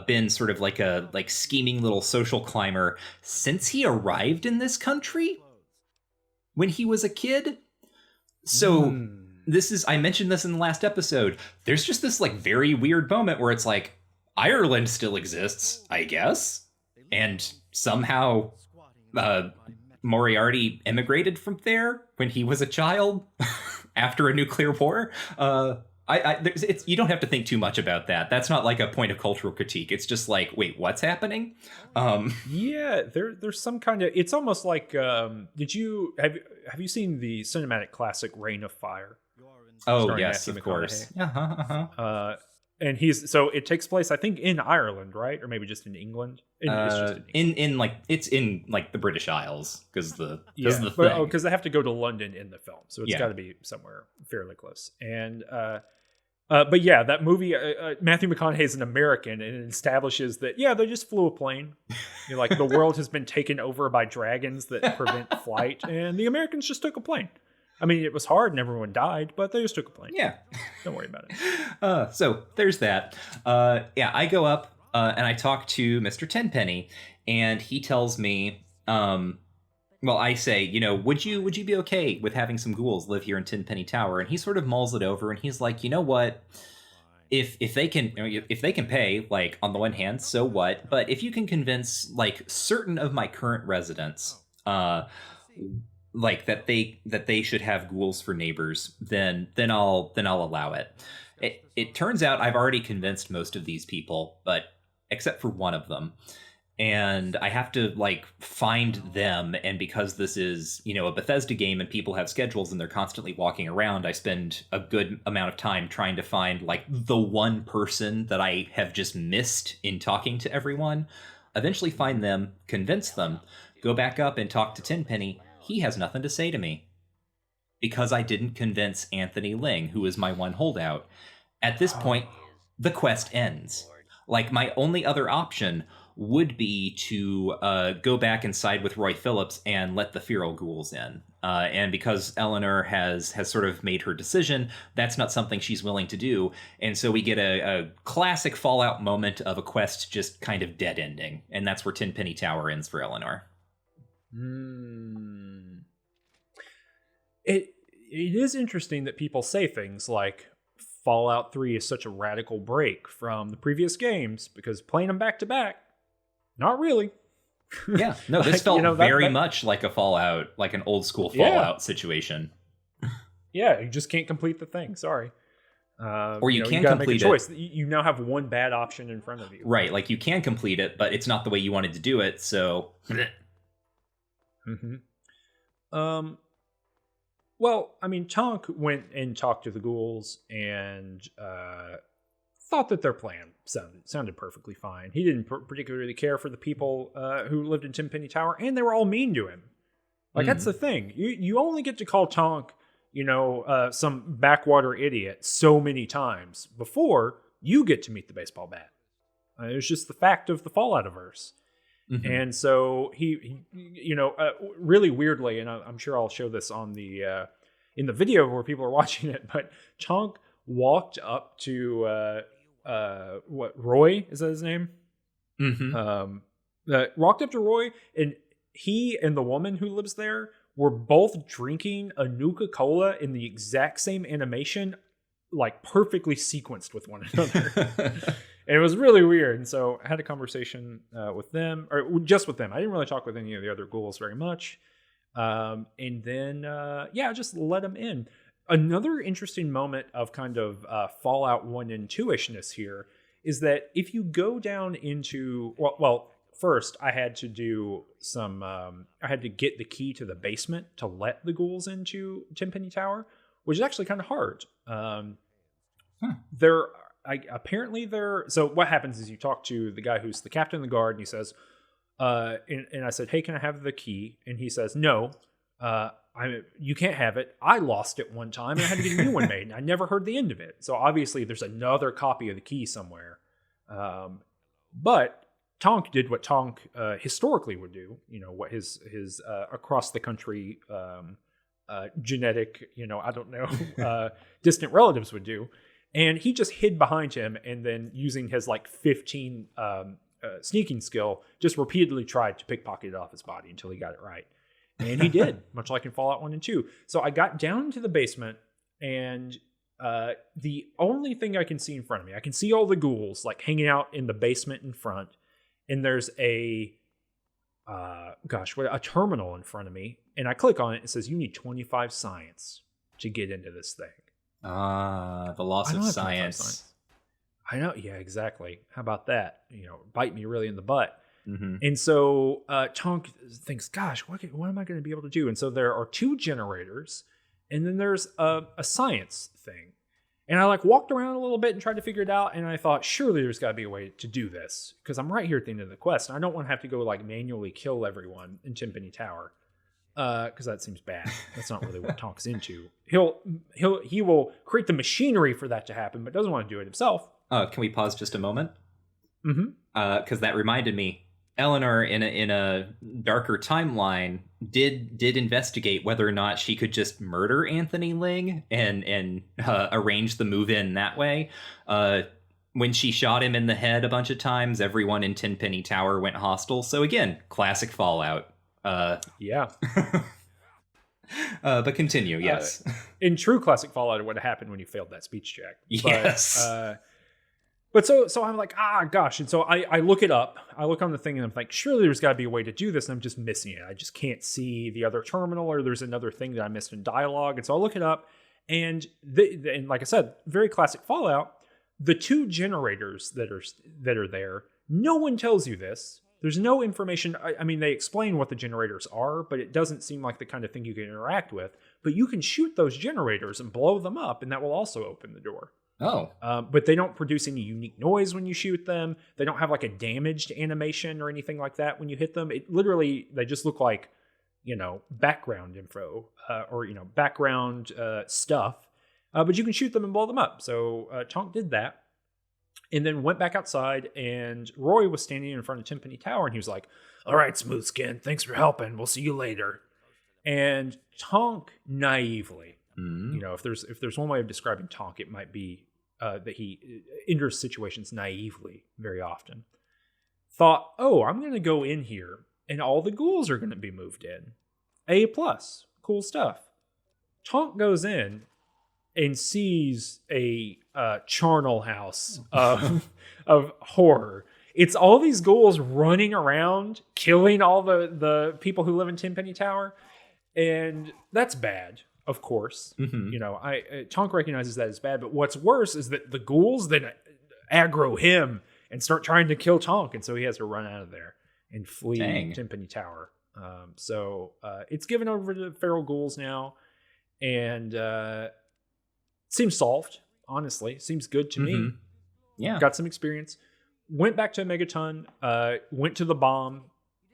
been sort of like a scheming little social climber since he arrived in this country when he was a kid. So I mentioned this in the last episode. There's just this like very weird moment where it's like, Ireland still exists, I guess. And somehow Moriarty immigrated from there when he was a child after a nuclear war. You don't have to think too much about that. That's not like a point of cultural critique. It's just like, wait, what's happening? Yeah, there's some kind of. It's almost like. Have you seen the cinematic classic Reign of Fire? Oh yes, of course. And it takes place, I think, in Ireland, right, or maybe just in England. It's in the British Isles because because they have to go to London in the film, so it's got to be somewhere fairly close. And but yeah, that movie, Matthew McConaughey is an American, and it establishes that they just flew a plane. Like the world has been taken over by dragons that prevent flight, and the Americans just took a plane. I mean, it was hard and everyone died, but they just took a plane. Yeah. Don't worry about it. So there's that. I go up and I talk to Mr. Tenpenny, and he tells me, I say, would you be okay with having some ghouls live here in Tenpenny Tower? And he sort of mulls it over, and he's like, you know what? If they can pay, like, on the one hand, so what? But if you can convince like certain of my current residents, like that they should have ghouls for neighbors, then I'll allow it. It turns out I've already convinced most of these people, but except for one of them. And I have to like find them, and because this is, a Bethesda game and people have schedules and they're constantly walking around, I spend a good amount of time trying to find like the one person that I have just missed in talking to everyone. Eventually find them, convince them, go back up and talk to Tenpenny. He has nothing to say to me because I didn't convince Anthony Ling, who is my one holdout. At this point, the quest ends. Like, my only other option would be to go back and side with Roy Phillips and let the feral ghouls in. And because Eleanor has sort of made her decision, that's not something she's willing to do. And so we get a classic Fallout moment of a quest just kind of dead ending. And that's where Tenpenny Tower ends for Eleanor. It is interesting that people say things like Fallout 3 is such a radical break from the previous games because playing them back to back, not really. Yeah, no, this felt very much like a Fallout, like an old school Fallout situation. Yeah, you just can't complete the thing. Sorry. Or you can complete complete a choice. You now have one bad option in front of you. Right, like you can complete it, but it's not the way you wanted to do it, so... Well, I mean, Tonk went and talked to the ghouls and thought that their plan sounded perfectly fine. He didn't particularly care for the people who lived in Tenpenny Tower, and they were all mean to him. Like, that's the thing. You only get to call Tonk, some backwater idiot so many times before you get to meet the baseball bat. It's just the fact of the Fallout-averse. And so he really weirdly, and I'm sure I'll show this on the in the video where people are watching it, but Tonk walked up to Roy, is that his name? Walked up to Roy, and he and the woman who lives there were both drinking a Nuka-Cola in the exact same animation, like perfectly sequenced with one another. And it was really weird. And so I had a conversation with them, or just with them. I didn't really talk with any of the other ghouls very much. And then, just let them in. Another interesting moment of kind of Fallout 1 and 2-ishness here is that if you go down into... Well, first I had to do some... I had to get the key to the basement to let the ghouls into Tenpenny Tower, which is actually kind of hard. So what happens is you talk to the guy who's the captain of the guard, and he says, and I said, hey, can I have the key? And he says, no, you can't have it. I lost it one time and I had to get a new one made, and I never heard the end of it. So obviously there's another copy of the key somewhere. But Tonk did what Tonk historically would do, what his across the country genetic, distant relatives would do. And he just hid behind him, and then using his like 15 sneaking skill, just repeatedly tried to pickpocket it off his body until he got it right. And he did, much like in Fallout 1 and 2. So I got down into the basement, and the only thing I can see in front of me, I can see all the ghouls like hanging out in the basement in front. And there's a terminal in front of me. And I click on it. It says, you need 25 science to get into this thing. The loss of science. I know. Yeah, exactly. How about that? Bite me really in the butt. Mm-hmm. And so Tonk thinks, gosh, what am I going to be able to do? And so there are 2 generators, and then there's a science thing. And I like walked around a little bit and tried to figure it out. And I thought, surely there's got to be a way to do this, because I'm right here at the end of the quest. And I don't want to have to go like manually kill everyone in Tenpenny Tower, because that seems bad. That's not really what Tonk's into. He will create the machinery for that to happen, but doesn't want to do it himself. Can we pause just a moment? Mm-hmm. Because that reminded me. Eleanor, in a darker timeline, did investigate whether or not she could just murder Anthony Ling and arrange the move in that way. When she shot him in the head a bunch of times, everyone in Tenpenny Tower went hostile. So again, classic Fallout. Yeah. But continue. Yes. In true classic Fallout, it would have happened when you failed that speech check. Yes. But so I'm like, gosh. And so I look it up. I look on the thing and I'm like, surely there's got to be a way to do this. And I'm just missing it. I just can't see the other terminal, or there's another thing that I missed in dialogue. And so I look it up. And like I said, very classic Fallout, the 2 generators that are there, no one tells you this. There's no information. I mean, they explain what the generators are, but it doesn't seem like the kind of thing you can interact with. But you can shoot those generators and blow them up, and that will also open the door. Oh. But they don't produce any unique noise when you shoot them. They don't have like a damaged animation or anything like that when you hit them. It literally, they just look like, background info or, background stuff. But you can shoot them and blow them up. So Tonk did that. And then went back outside, and Roy was standing in front of Tenpenny Tower, and he was like, all right, Smooth Skin, thanks for helping. We'll see you later. And Tonk naively, if there's one way of describing Tonk, it might be that he enters situations naively very often. Thought, I'm going to go in here, and all the ghouls are going to be moved in. A+, cool stuff. Tonk goes in and sees a charnel house of horror. It's all these ghouls running around, killing all the people who live in Tenpenny Tower. And that's bad, of course. Mm-hmm. Tonk recognizes that as bad. But what's worse is that the ghouls then aggro him and start trying to kill Tonk. And so he has to run out of there and flee Tenpenny Tower. So it's given over to the feral ghouls now. And seems solved, honestly. Seems good to me. Yeah. Got some experience. Went back to a Megaton. Went to the bomb.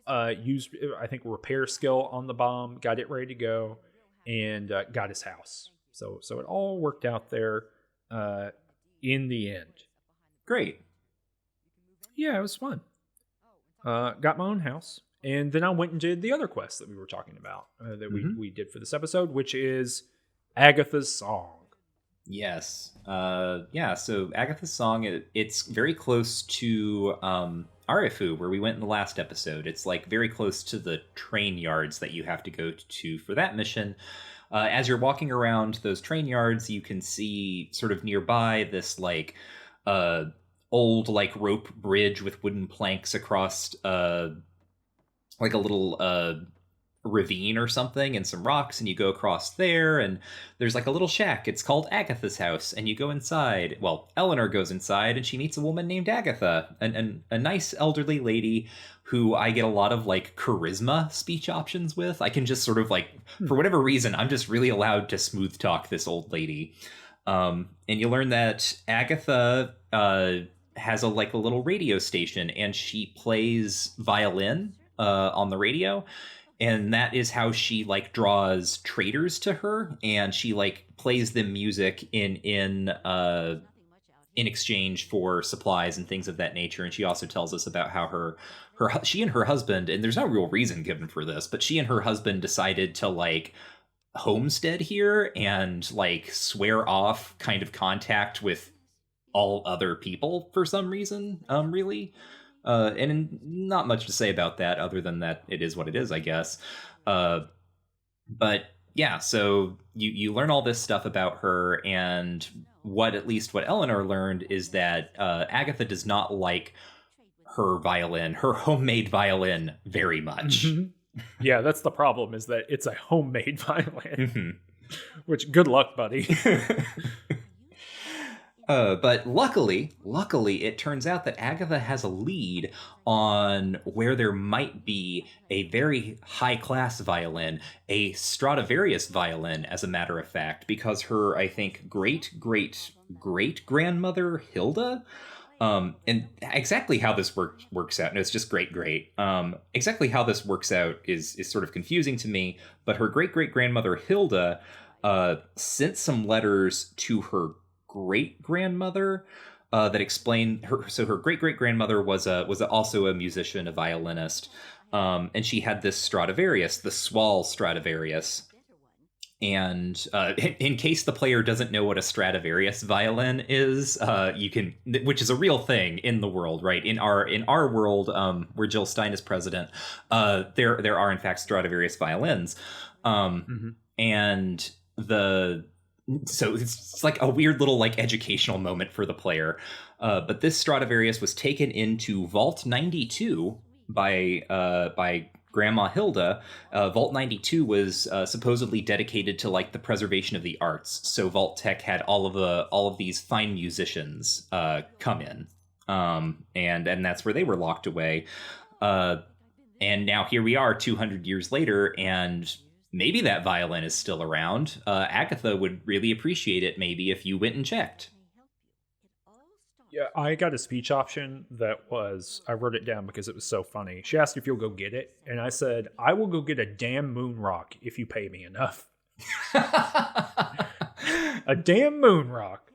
Used, I think, repair skill on the bomb. Got it ready to go. And got his house. So it all worked out there in the end. Great. Yeah, it was fun. Got my own house. And then I went and did the other quest that we were talking about. That we did for this episode, which is Agatha's Song. Yes. So Agatha's Song, it's very close to Arifu, where we went in the last episode. It's like very close to the train yards that you have to go to for that mission. As you're walking around those train yards, you can see sort of nearby this like old like rope bridge with wooden planks across like a little ravine or something and some rocks, and you go across there, and there's like a little shack. It's called Agatha's house, and you go inside. Well, Eleanor goes inside, and she meets a woman named Agatha, and a nice elderly lady who I get a lot of like charisma speech options with. I can just sort of like, for whatever reason, I'm just really allowed to smooth talk this old lady. And you learn that Agatha has a little radio station, and she plays violin on the radio. And that is how she like draws traders to her, and she like plays them music in exchange for supplies and things of that nature. And she also tells us about how she and her husband, and there's no real reason given for this, but she and her husband decided to like homestead here and like swear off kind of contact with all other people for some reason, really. And not much to say about that other than that it is what it is, I guess. But yeah, so you learn all this stuff about her, and at least what Eleanor learned is that Agatha does not like her homemade violin, very much. Mm-hmm. Yeah, that's the problem, is that it's a homemade violin. Which, good luck, buddy. But luckily, it turns out that Agatha has a lead on where there might be a very high-class violin, a Stradivarius violin, as a matter of fact, because her, I think, great-great-great-grandmother, Hilda, and exactly how this works out, and it's just great. Exactly how this works out is sort of confusing to me, but her great-great-grandmother, Hilda, sent some letters to her great-grandmother that explained her. So her great-great-grandmother was also a musician, a violinist, and she had this Stradivarius, the Swall Stradivarius. And in case the player doesn't know what a Stradivarius violin is, which is a real thing in the world, right? In our world, where Jill Stein is president, there are in fact Stradivarius violins, and so it's like a weird little like educational moment for the player. But this Stradivarius was taken into Vault 92 by Grandma Hilda. Vault 92 was supposedly dedicated to like the preservation of the arts. So Vault Tech had all of these fine musicians come in, and that's where they were locked away. And now here we are, 200 years later, and maybe that violin is still around. Agatha would really appreciate it, maybe, if you went and checked. Yeah, I got a speech option that I wrote it down because it was so funny. She asked if you'll go get it, and I said, I will go get a damn moon rock if you pay me enough. A damn moon rock.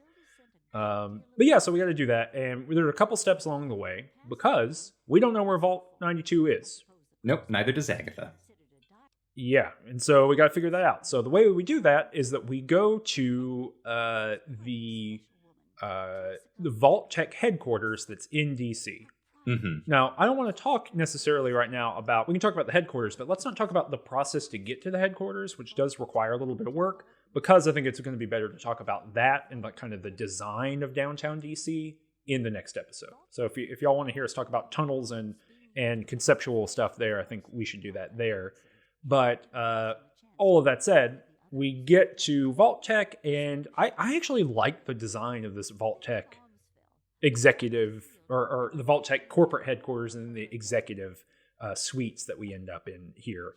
But yeah, so we got to do that, and there are a couple steps along the way, because we don't know where Vault 92 is. Nope, neither does Agatha. Yeah, and so we got to figure that out. So the way we do that is that we go to the Vault Tech headquarters that's in DC. Now, I don't want to talk necessarily right now about, we can talk about the headquarters, but let's not talk about the process to get to the headquarters, which does require a little bit of work, because I think it's going to be better to talk about that and like kind of the design of downtown DC in the next episode. So if y'all want to hear us talk about tunnels and conceptual stuff there, I think we should do that there. But all of that said, we get to Vault Tech, and I actually like the design of this Vault Tech executive, or the Vault Tech corporate headquarters and the executive suites that we end up in here.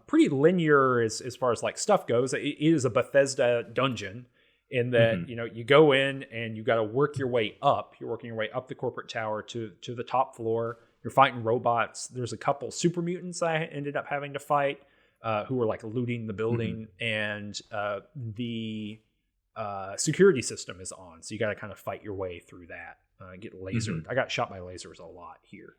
Pretty linear as far as like stuff goes. It is a Bethesda dungeon in that, you go in and you got to work your way up. You're working your way up the corporate tower to the top floor. You're fighting robots. There's a couple super mutants I ended up having to fight who were like looting the building, and the security system is on. So you got to kind of fight your way through that. Get lasered. I got shot by lasers a lot here.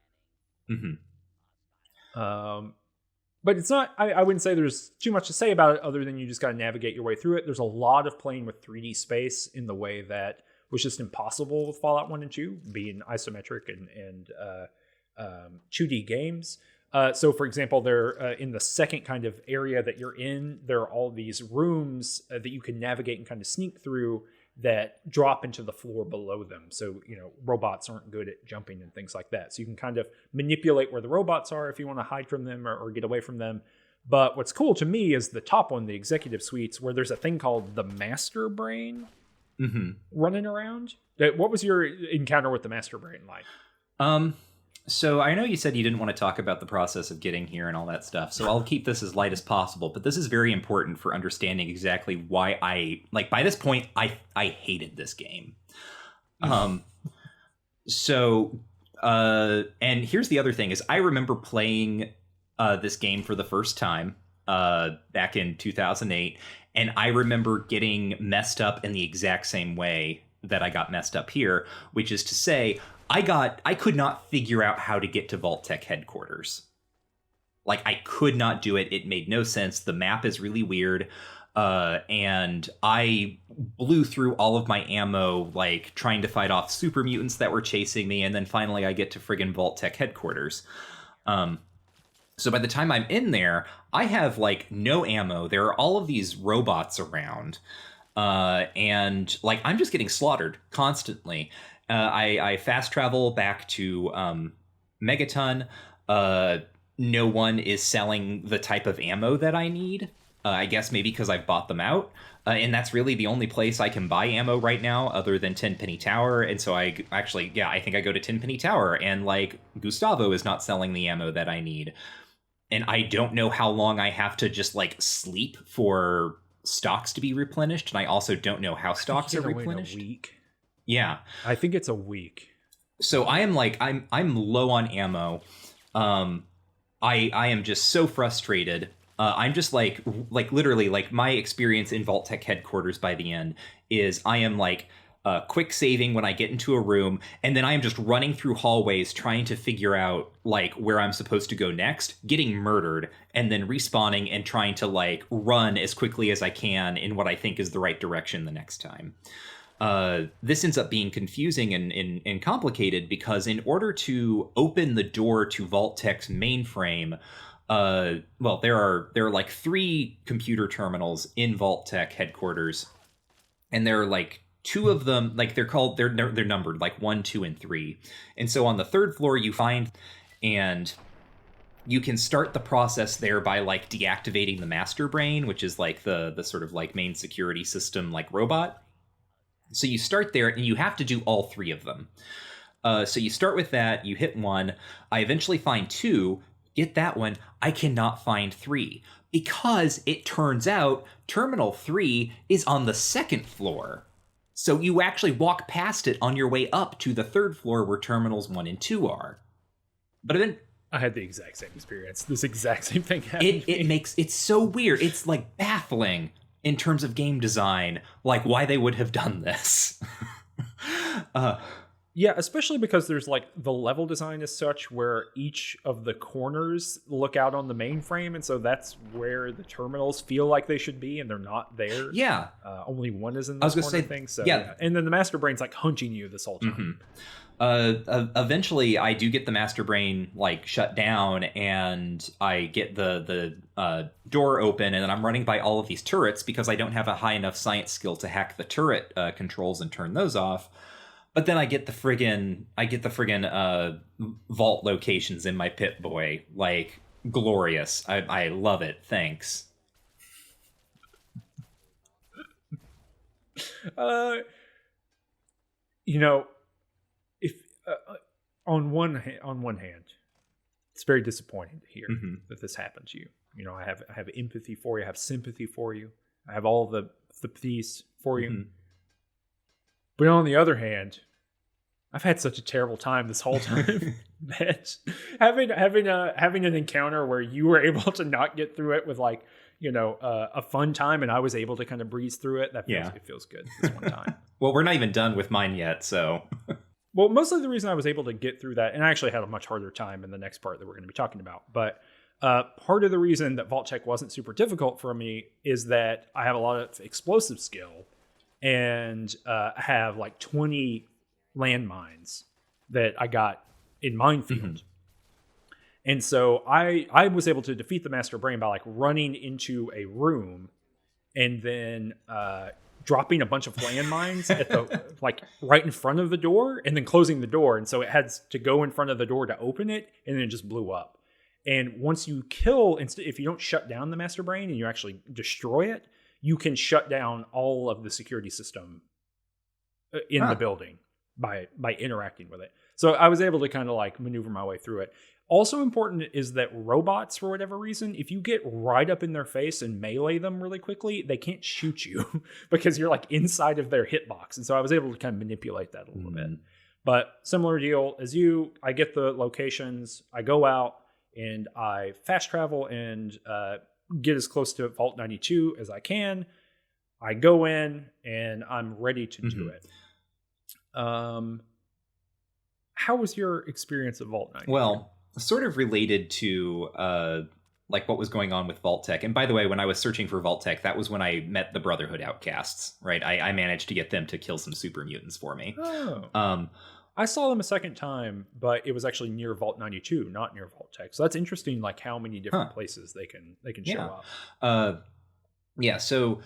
But it's not, I wouldn't say there's too much to say about it other than you just got to navigate your way through it. There's a lot of playing with 3D space in the way that was just impossible with Fallout 1 and 2, being isometric and 2D games. So, for example, there in the second kind of area that you're in, there are all these rooms that you can navigate and kind of sneak through that drop into the floor below them. So, robots aren't good at jumping and things like that. So you can kind of manipulate where the robots are if you want to hide from them or get away from them. But what's cool to me is the top one, the executive suites, where there's a thing called the Master Brain running around. What was your encounter with the Master Brain like? So I know you said you didn't want to talk about the process of getting here and all that stuff, so I'll keep this as light as possible, but this is very important for understanding exactly why by this point, I hated this game. And here's the other thing is I remember playing this game for the first time back in 2008, and I remember getting messed up in the exact same way that I got messed up here, which is to say, I could not figure out how to get to Vault Tech headquarters. Like, I could not do it. It made no sense. The map is really weird. And I blew through all of my ammo, like, trying to fight off super mutants that were chasing me, and then finally I get to friggin' Vault-Tec headquarters. So by the time I'm in there, I have, like, no ammo. There are all of these robots around. And, like, I'm just getting slaughtered constantly. I fast travel back to Megaton. No one is selling the type of ammo that I need. I guess maybe because I've bought them out. And that's really the only place I can buy ammo right now other than Tenpenny Tower. And so I think I go to Tenpenny Tower, and, like, Gustavo is not selling the ammo that I need. And I don't know how long I have to just, like, sleep for stocks to be replenished. And I also don't know how stocks are replenished. A week. Yeah. I think it's a week. So I am, like, I'm low on ammo. I am just so frustrated. I'm just like literally, like, my experience in Vault-Tec headquarters by the end is I am, like, quick saving when I get into a room, and then I am just running through hallways trying to figure out, like, where I'm supposed to go next, getting murdered, and then respawning and trying to, like, run as quickly as I can in what I think is the right direction the next time. This ends up being confusing and complicated because in order to open the door to Vault-Tec's mainframe, well, there are like 3 computer terminals in Vault-Tec headquarters, and there are, like, 2 of them, like, they're numbered, like, 1, 2, and 3. And so on the 3rd floor you find, and you can start the process there by, like, deactivating the master brain, which is, like, the sort of, like, main security system, like, robot. So you start there, and you have to do all 3 of them. So you start with that, you hit 1, I eventually find 2, get that one, I cannot find 3. Because it turns out Terminal 3 is on the 2nd floor. So you actually walk past it on your way up to the 3rd floor where Terminals 1 and 2 are. But then I had the exact same experience. This exact same thing happened. It's so weird. It's, like, baffling in terms of game design, like, why they would have done this. Yeah, especially because there's, like, the level design is such where each of the corners look out on the mainframe, and so that's where the terminals feel like they should be, and they're not there. Yeah. Only one is in this corner thing. So yeah. And then the master brain's, like, hunching you this whole time. Eventually, I do get the master brain, like, shut down, and I get the door open, and then I'm running by all of these turrets because I don't have a high enough science skill to hack the turret controls and turn those off. But then I get the friggin' vault locations in my Pip-Boy. Like, glorious. I love it. Thanks. You know, if on one hand, it's very disappointing to hear that this happened to you. You know, I have empathy for you. I have sympathy for you. I have all the peace for you. But on the other hand, I've had such a terrible time this whole time that having an encounter where you were able to not get through it with, like, you know, a fun time, and I was able to kind of breeze through it. It feels good this one time. Well, we're not even done with mine yet, so. Well, mostly the reason I was able to get through that, and I actually had a much harder time in the next part that we're going to be talking about, but part of the reason that Vault-Tec wasn't super difficult for me is that I have a lot of explosive skill, and have, like, 20 landmines that I got in Minefield. And so I was able to defeat the Master Brain by, like, running into a room and then dropping a bunch of landmines at the, like, right in front of the door, and then closing the door. And so it had to go in front of the door to open it, and then it just blew up. And once you kill, if you don't shut down the Master Brain and you actually destroy it, you can shut down all of the security system in the building by interacting with it. So I was able to kind of, like, maneuver my way through it. Also important is that robots, for whatever reason, if you get right up in their face and melee them really quickly, they can't shoot you because you're, like, inside of their hitbox. And so I was able to kind of manipulate that a little bit. But similar deal as you, I get the locations, I go out and I fast travel and get as close to Vault 92 as I can. I go in and I'm ready to do it. How was your experience at Vault 92? Well, sort of related to like what was going on with Vault Tech. And by the way, when I was searching for Vault Tech, that was when I met the Brotherhood Outcasts, right? I managed to get them to kill some super mutants for me. Oh. I saw them a second time, but it was actually near Vault 92, not near Vault Tech. So that's interesting, like how many different places they can show up. Yeah, so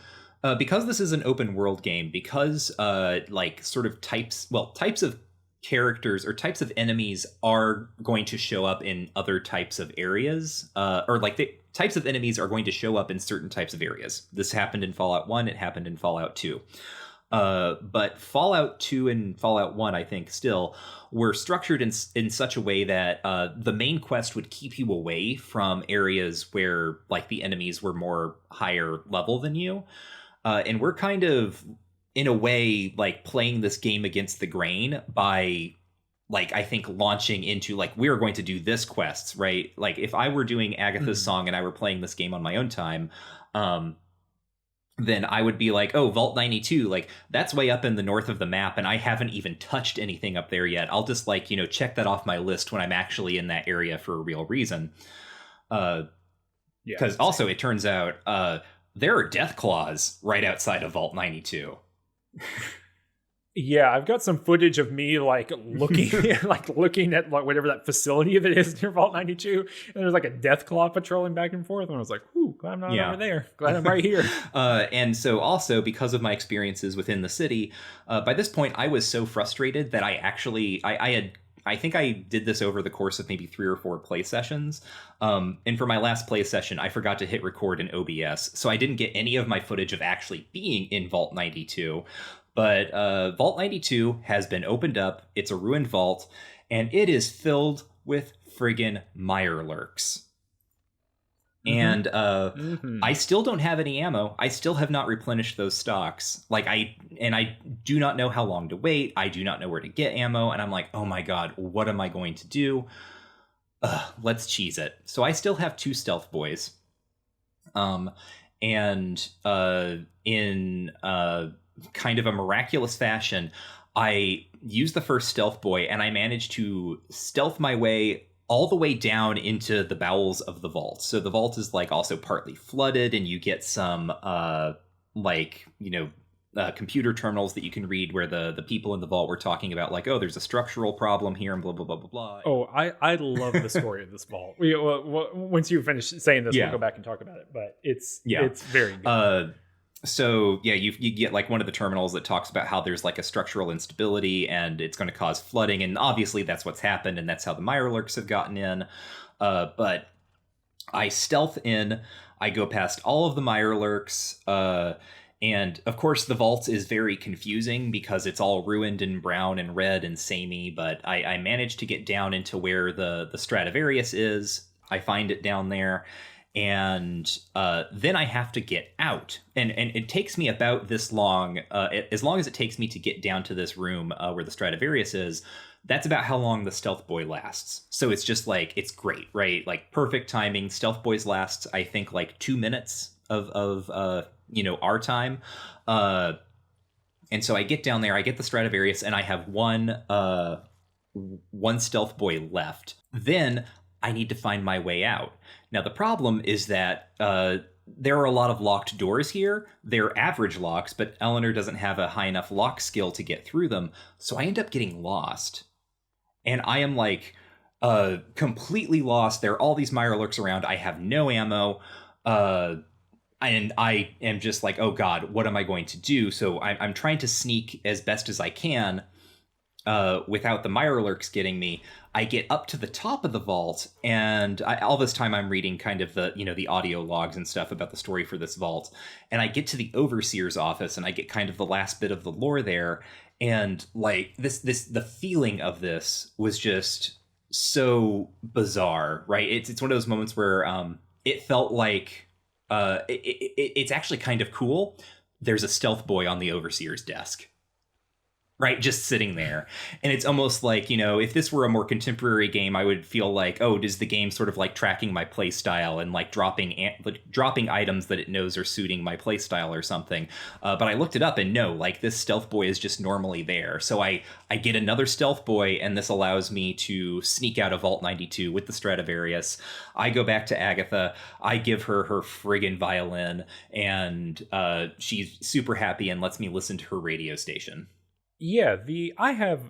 because this is an open world game, because like sort of types of characters or types of enemies are going to show up in other types of areas, or like the types of enemies are going to show up in certain types of areas. This happened in Fallout 1, it happened in Fallout 2. But Fallout 2 and Fallout 1, I think, still were structured in such a way that the main quest would keep you away from areas where like the enemies were more higher level than you. And we're kind of, in a way, like playing this game against the grain by, like, I think launching into like, we're going to do this quests, right? Like if I were doing Agatha's song and I were playing this game on my own time, then I would be like, oh, Vault 92, like that's way up in the north of the map and I haven't even touched anything up there yet. I'll just like, check that off my list when I'm actually in that area for a real reason. Because also it turns out there are death claws right outside of Vault 92. Yeah, I've got some footage of me like looking looking at like whatever that facility of it is near Vault 92, and there's like a death claw patrolling back and forth, and I was like, "Ooh, glad I'm not over there. Glad I'm right here." And so also because of my experiences within the city, by this point I was so frustrated that I think I did this over the course of maybe 3 or 4 play sessions. And for my last play session, I forgot to hit record in OBS, so I didn't get any of my footage of actually being in Vault 92. But Vault 92 has been opened up. It's a ruined vault, and it is filled with friggin' Mirelurks. And I still don't have any ammo. I still have not replenished those stocks. I do not know how long to wait. I do not know where to get ammo. And I'm like, oh my god, what am I going to do? Let's cheese it. So I still have 2 stealth boys. In kind of a miraculous fashion, I used the first stealth boy and I managed to stealth my way all the way down into the bowels of the vault. So the vault is like also partly flooded, and you get some computer terminals that you can read where the people in the vault were talking about like, oh, there's a structural problem here and blah blah blah blah blah. Oh, I love the story of this vault. Once you finish saying this, we'll go back and talk about it. But it's very good. So yeah, you get like one of the terminals that talks about how there's like a structural instability and it's going to cause flooding, and obviously that's what's happened, and that's how the Mirelurks have gotten in. But I stealth in, I go past all of the Mirelurks, and of course the vault is very confusing because it's all ruined and brown and red and samey. But I managed to get down into where the Stradivarius is. I find it down there. And then I have to get out, and it takes me about this long, as long as it takes me to get down to this room where the Stradivarius is. That's about how long the stealth boy lasts. So it's just like, it's great, right? Like perfect timing. Stealth boys lasts, I think, like 2 minutes of our time. And so I get down there, I get the Stradivarius, and I have one stealth boy left. Then I need to find my way out. Now, the problem is that there are a lot of locked doors here. They're average locks, but Eleanor doesn't have a high enough lock skill to get through them. So I end up getting lost. And I am like completely lost. There are all these Mirelurks around. I have no ammo. And I am just like, oh god, what am I going to do? So I'm trying to sneak as best as I can without the Mirelurks getting me. I get up to the top of the vault, and all this time I'm reading kind of the audio logs and stuff about the story for this vault. And I get to the Overseer's office, and I get kind of the last bit of the lore there. And like the feeling of this was just so bizarre, right? It's one of those moments where it felt like it's actually kind of cool. There's a stealth boy on the Overseer's desk. right, just sitting there. And it's almost like, if this were a more contemporary game, I would feel like, oh, does the game sort of like tracking my play style and like dropping items that it knows are suiting my play style or something. But I looked it up, and no, like this stealth boy is just normally there. So I get another stealth boy, and this allows me to sneak out of Vault 92 with the Stradivarius. I go back to Agatha, I give her friggin' violin, and she's super happy and lets me listen to her radio station. Yeah, I have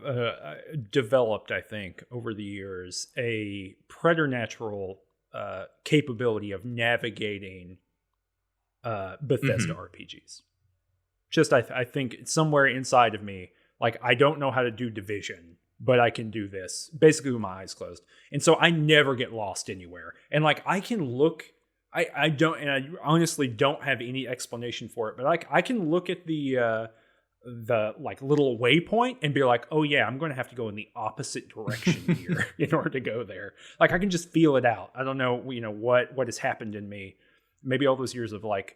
developed, I think, over the years, a preternatural capability of navigating Bethesda RPGs. Just, I think somewhere inside of me, like, I don't know how to do Division, but I can do this, basically with my eyes closed. And so I never get lost anywhere. And, like, I can look... I don't, and I honestly don't have any explanation for it, but like I can look at the like little waypoint and be like, oh yeah, I'm going to have to go in the opposite direction here in order to go there. Like I can just feel it out. I don't know, what has happened in me. Maybe all those years of like,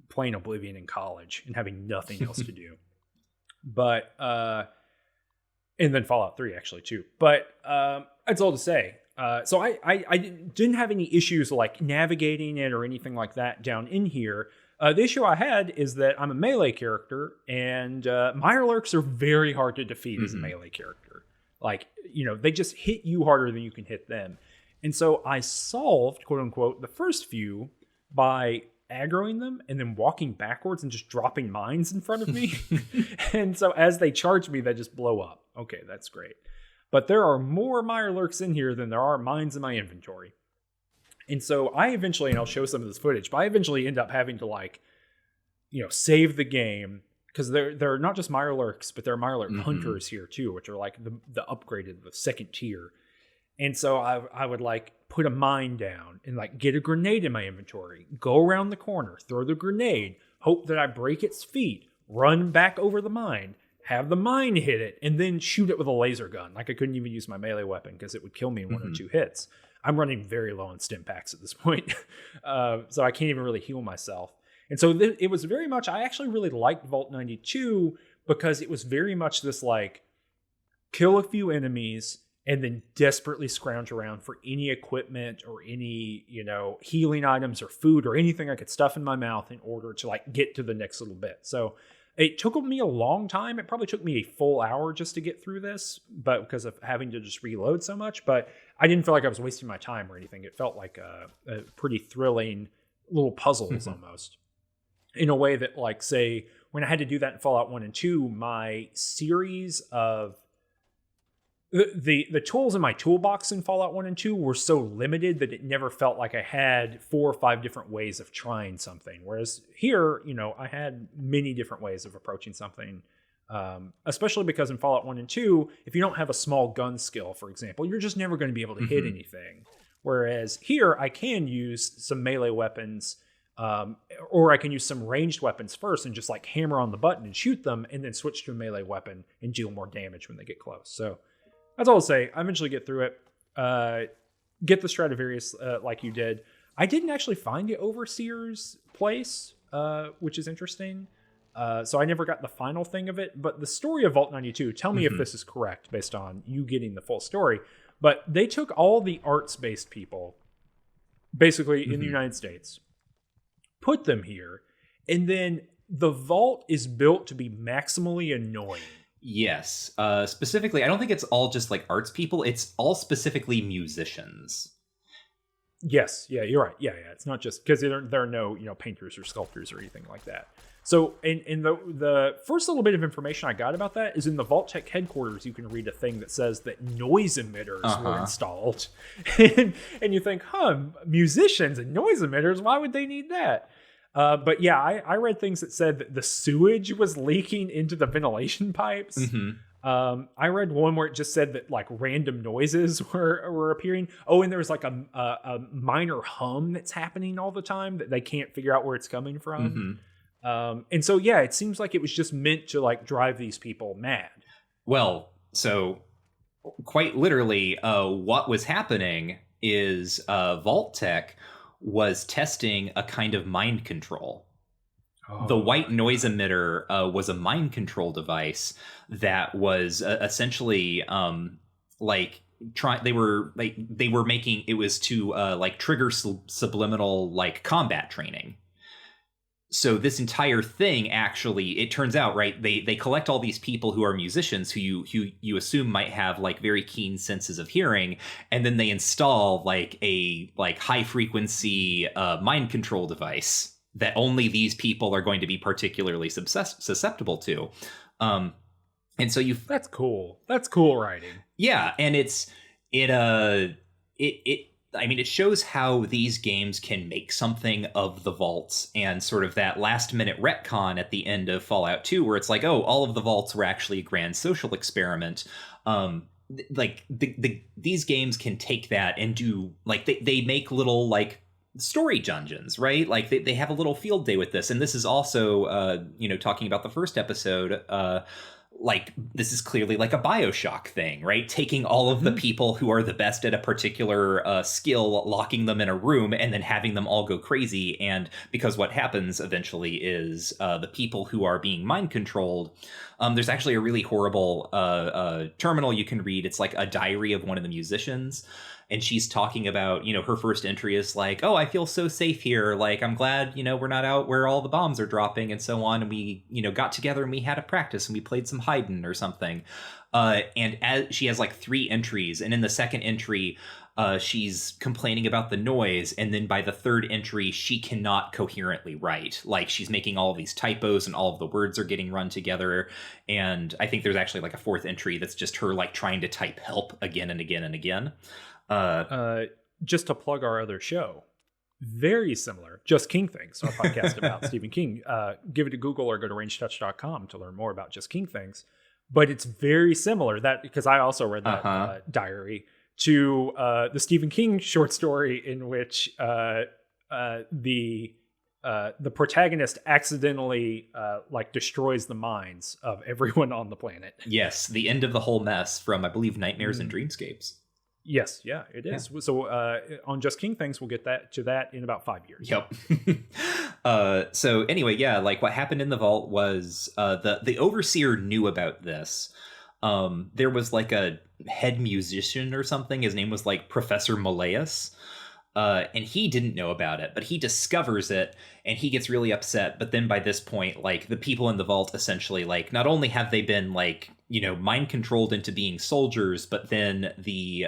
playing Oblivion in college and having nothing else to do. But, and then Fallout 3 actually too. But that's all to say. So I didn't have any issues like navigating it or anything like that down in here. The issue I had is that I'm a melee character, and Mirelurks are very hard to defeat as a melee character. Like, they just hit you harder than you can hit them. And so I solved, quote unquote, the first few by aggroing them and then walking backwards and just dropping mines in front of me. And so as they charge me, they just blow up. Okay, that's great. But there are more Mirelurks in here than there are mines in my inventory. And so I eventually, and I'll show some of this footage, but I eventually end up having to like, save the game. Because they're not just Mirelurks, but there are Mirelurk hunters here too, which are like the upgraded, the second tier. And so I would like put a mine down and like get a grenade in my inventory, go around the corner, throw the grenade, hope that I break its feet, run back over the mine, have the mine hit it, and then shoot it with a laser gun. Like I couldn't even use my melee weapon because it would kill me in one or two hits. I'm running very low on stim packs at this point. So I can't even really heal myself. And so it was very much, I actually really liked Vault 92 because it was very much this like, kill a few enemies and then desperately scrounge around for any equipment or any, healing items or food or anything I could stuff in my mouth in order to like get to the next little bit. So it took me a long time. It probably took me a full hour just to get through this, but because of having to just reload so much. But I didn't feel like I was wasting my time or anything. It felt like a pretty thrilling little puzzles almost. In a way that, like, say, when I had to do that in Fallout 1 and 2, my series of... The tools in my toolbox in Fallout 1 and 2 were so limited that it never felt like I had 4 or 5 different ways of trying something. Whereas here, I had many different ways of approaching something. Especially because in Fallout 1 and 2, if you don't have a small gun skill, for example, you're just never going to be able to hit anything. Whereas here, I can use some melee weapons, or I can use some ranged weapons first and just like hammer on the button and shoot them, and then switch to a melee weapon and deal more damage when they get close. So that's all I'll say. I eventually get through it. Get the Stradivarius like you did. I didn't actually find the Overseer's place, which is interesting. So I never got the final thing of it. But the story of Vault 92, tell me if this is correct based on you getting the full story. But they took all the arts-based people, basically in the United States, put them here, and then the vault is built to be maximally annoying. Yes. Specifically, I don't think it's all just like arts people. It's all specifically musicians. Yes. Yeah, you're right. Yeah. It's not just because there are no, painters or sculptors or anything like that. So in the first little bit of information I got about that is in the Vault Tech headquarters, you can read a thing that says that noise emitters were installed. And you think, musicians and noise emitters, why would they need that? But yeah, I read things that said that the sewage was leaking into the ventilation pipes. I read one where it just said that like random noises were appearing. Oh, and there was like a minor hum that's happening all the time that they can't figure out where it's coming from. And so, yeah, it seems like it was just meant to like drive these people mad. Well, so quite literally, what was happening is Vault Tech was testing a kind of mind control. The white noise emitter was a mind control device that was essentially like they were making it was to like trigger subliminal like combat training. So this entire thing, actually, it turns out, right, they collect all these people who are musicians who you assume might have like very keen senses of hearing, and then they install like a like high frequency mind control device that only these people are going to be particularly susceptible to. And so that's cool. That's cool writing. Yeah, and I mean, it shows how these games can make something of the vaults, and sort of that last minute retcon at the end of Fallout 2, where it's like, oh, all of the vaults were actually a grand social experiment. Like these games can take that and do like they make little like story dungeons, right? Like they have a little field day with this. And this is also, talking about the first episode, like this is clearly like a BioShock thing, right? Taking all of the people who are the best at a particular skill, locking them in a room, and then having them all go crazy. And because what happens eventually is the people who are being mind controlled, there's actually a really horrible terminal you can read. It's like a diary of one of the musicians. And she's talking about, her first entry is like, oh, I feel so safe here. Like, I'm glad, we're not out where all the bombs are dropping and so on. And we, got together and we had a practice and we played some Haydn or something. And as she has like 3 entries. And in the second entry, she's complaining about the noise. And then by the third entry, she cannot coherently write. Like, she's making all of these typos and all of the words are getting run together. And I think there's actually like a 4th entry that's just her like trying to type help again and again and again. Just to plug our other show, very similar, Just King Things, our podcast about Stephen King. Give it a Google or go to rangetouch.com to learn more about Just King Things. But it's very similar, that because I also read that diary, to the Stephen King short story in which the protagonist accidentally like destroys the minds of everyone on the planet. Yes, the end of the whole mess from, I believe, Nightmares and Dreamscapes. Yes, yeah, it is. Yeah. So on Just King Things, we'll get to that in about 5 years. Yep. So anyway, yeah, like what happened in the vault was the overseer knew about this. There was like a head musician or something. His name was like Professor Moleus. And he didn't know about it, but he discovers it and he gets really upset. But then by this point, like the people in the vault essentially, like, not only have they been like, mind controlled into being soldiers, but then the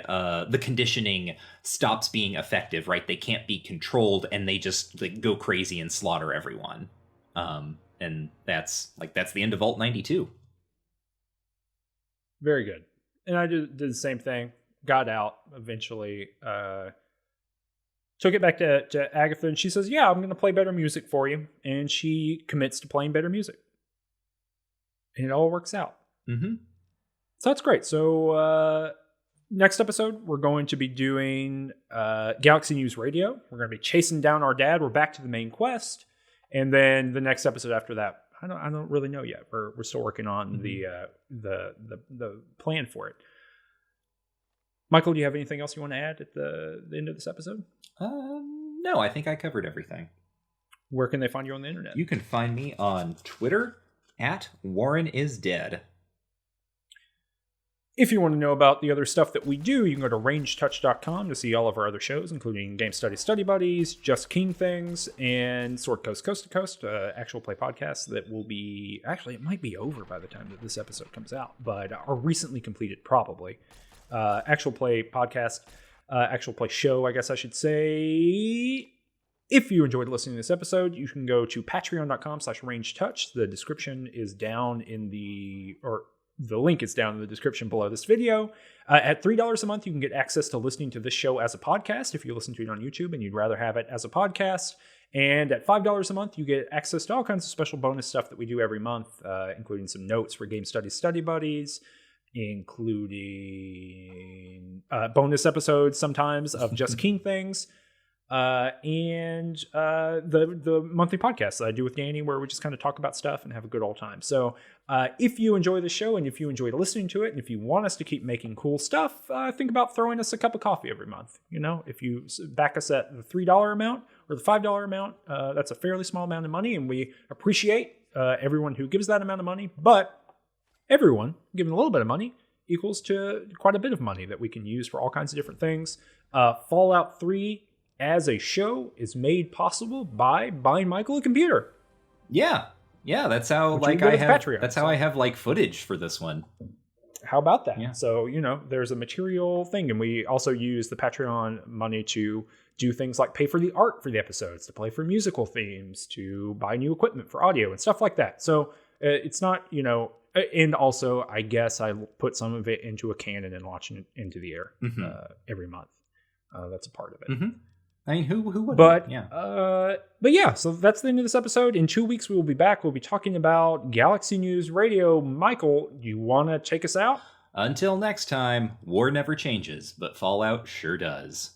conditioning stops being effective, right? They can't be controlled and they just like go crazy and slaughter everyone. And that's the end of Vault 92. Very good. And I did the same thing, got out eventually, took it back to Agatha, and she says, yeah, I'm going to play better music for you. And she commits to playing better music. And it all works out. Mm-hmm. So that's great. So next episode, we're going to be doing Galaxy News Radio. We're going to be chasing down our dad. We're back to the main quest. And then the next episode after that, I don't really know yet. We're still working on the plan for it. Michael, do you have anything else you want to add at the end of this episode? No, I think I covered everything. Where can they find you on the internet? You can find me on Twitter at WarrenIsDead. If you want to know about the other stuff that we do, you can go to rangetouch.com to see all of our other shows, including Game Study Buddies, Just King Things, and Sword Coast Coast to Coast, actual play podcasts that will be... Actually, it might be over by the time that this episode comes out, but are recently completed, probably. Actual play podcast, actual play show, I guess I should say. If you enjoyed listening to this episode, you can go to patreon.com/rangetouch. The description is down in the link is down in the description below this video. At $3 a month, you can get access to listening to this show as a podcast if you listen to it on YouTube and you'd rather have it as a podcast. And at $5 a month, you get access to all kinds of special bonus stuff that we do every month, including some notes for Game Study Buddies, including bonus episodes sometimes of Just King Things, and the monthly podcast that I do with Danny, where we just kind of talk about stuff and have a good old time. So if you enjoy the show and if you enjoyed listening to it, and if you want us to keep making cool stuff, think about throwing us a cup of coffee every month. You know, if you back us at the $3 amount or the $5 amount, that's a fairly small amount of money, and we appreciate everyone who gives that amount of money. But everyone giving a little bit of money equals to quite a bit of money that we can use for all kinds of different things. Fallout 3 as a show is made possible by buying Michael a computer. Yeah, that's how Which I have Patreon, that's how I have like footage for this one. How about that? Yeah. So, you know, there's a material thing, and we also use the Patreon money to do things like pay for the art for the episodes, to play for musical themes, to buy new equipment for audio and stuff like that. So it's not, you know, and also I guess I put some of it into a cannon and launch it into the air every month. That's a part of it. Mm-hmm. I mean, who would? But yeah. But yeah, so that's the end of this episode. In 2 weeks, we will be back. We'll be talking about Galaxy News Radio. Michael, do you want to take us out? Until next time, war never changes, but Fallout sure does.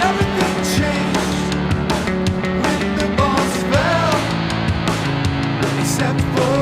Everything changed when the bombs fell, except for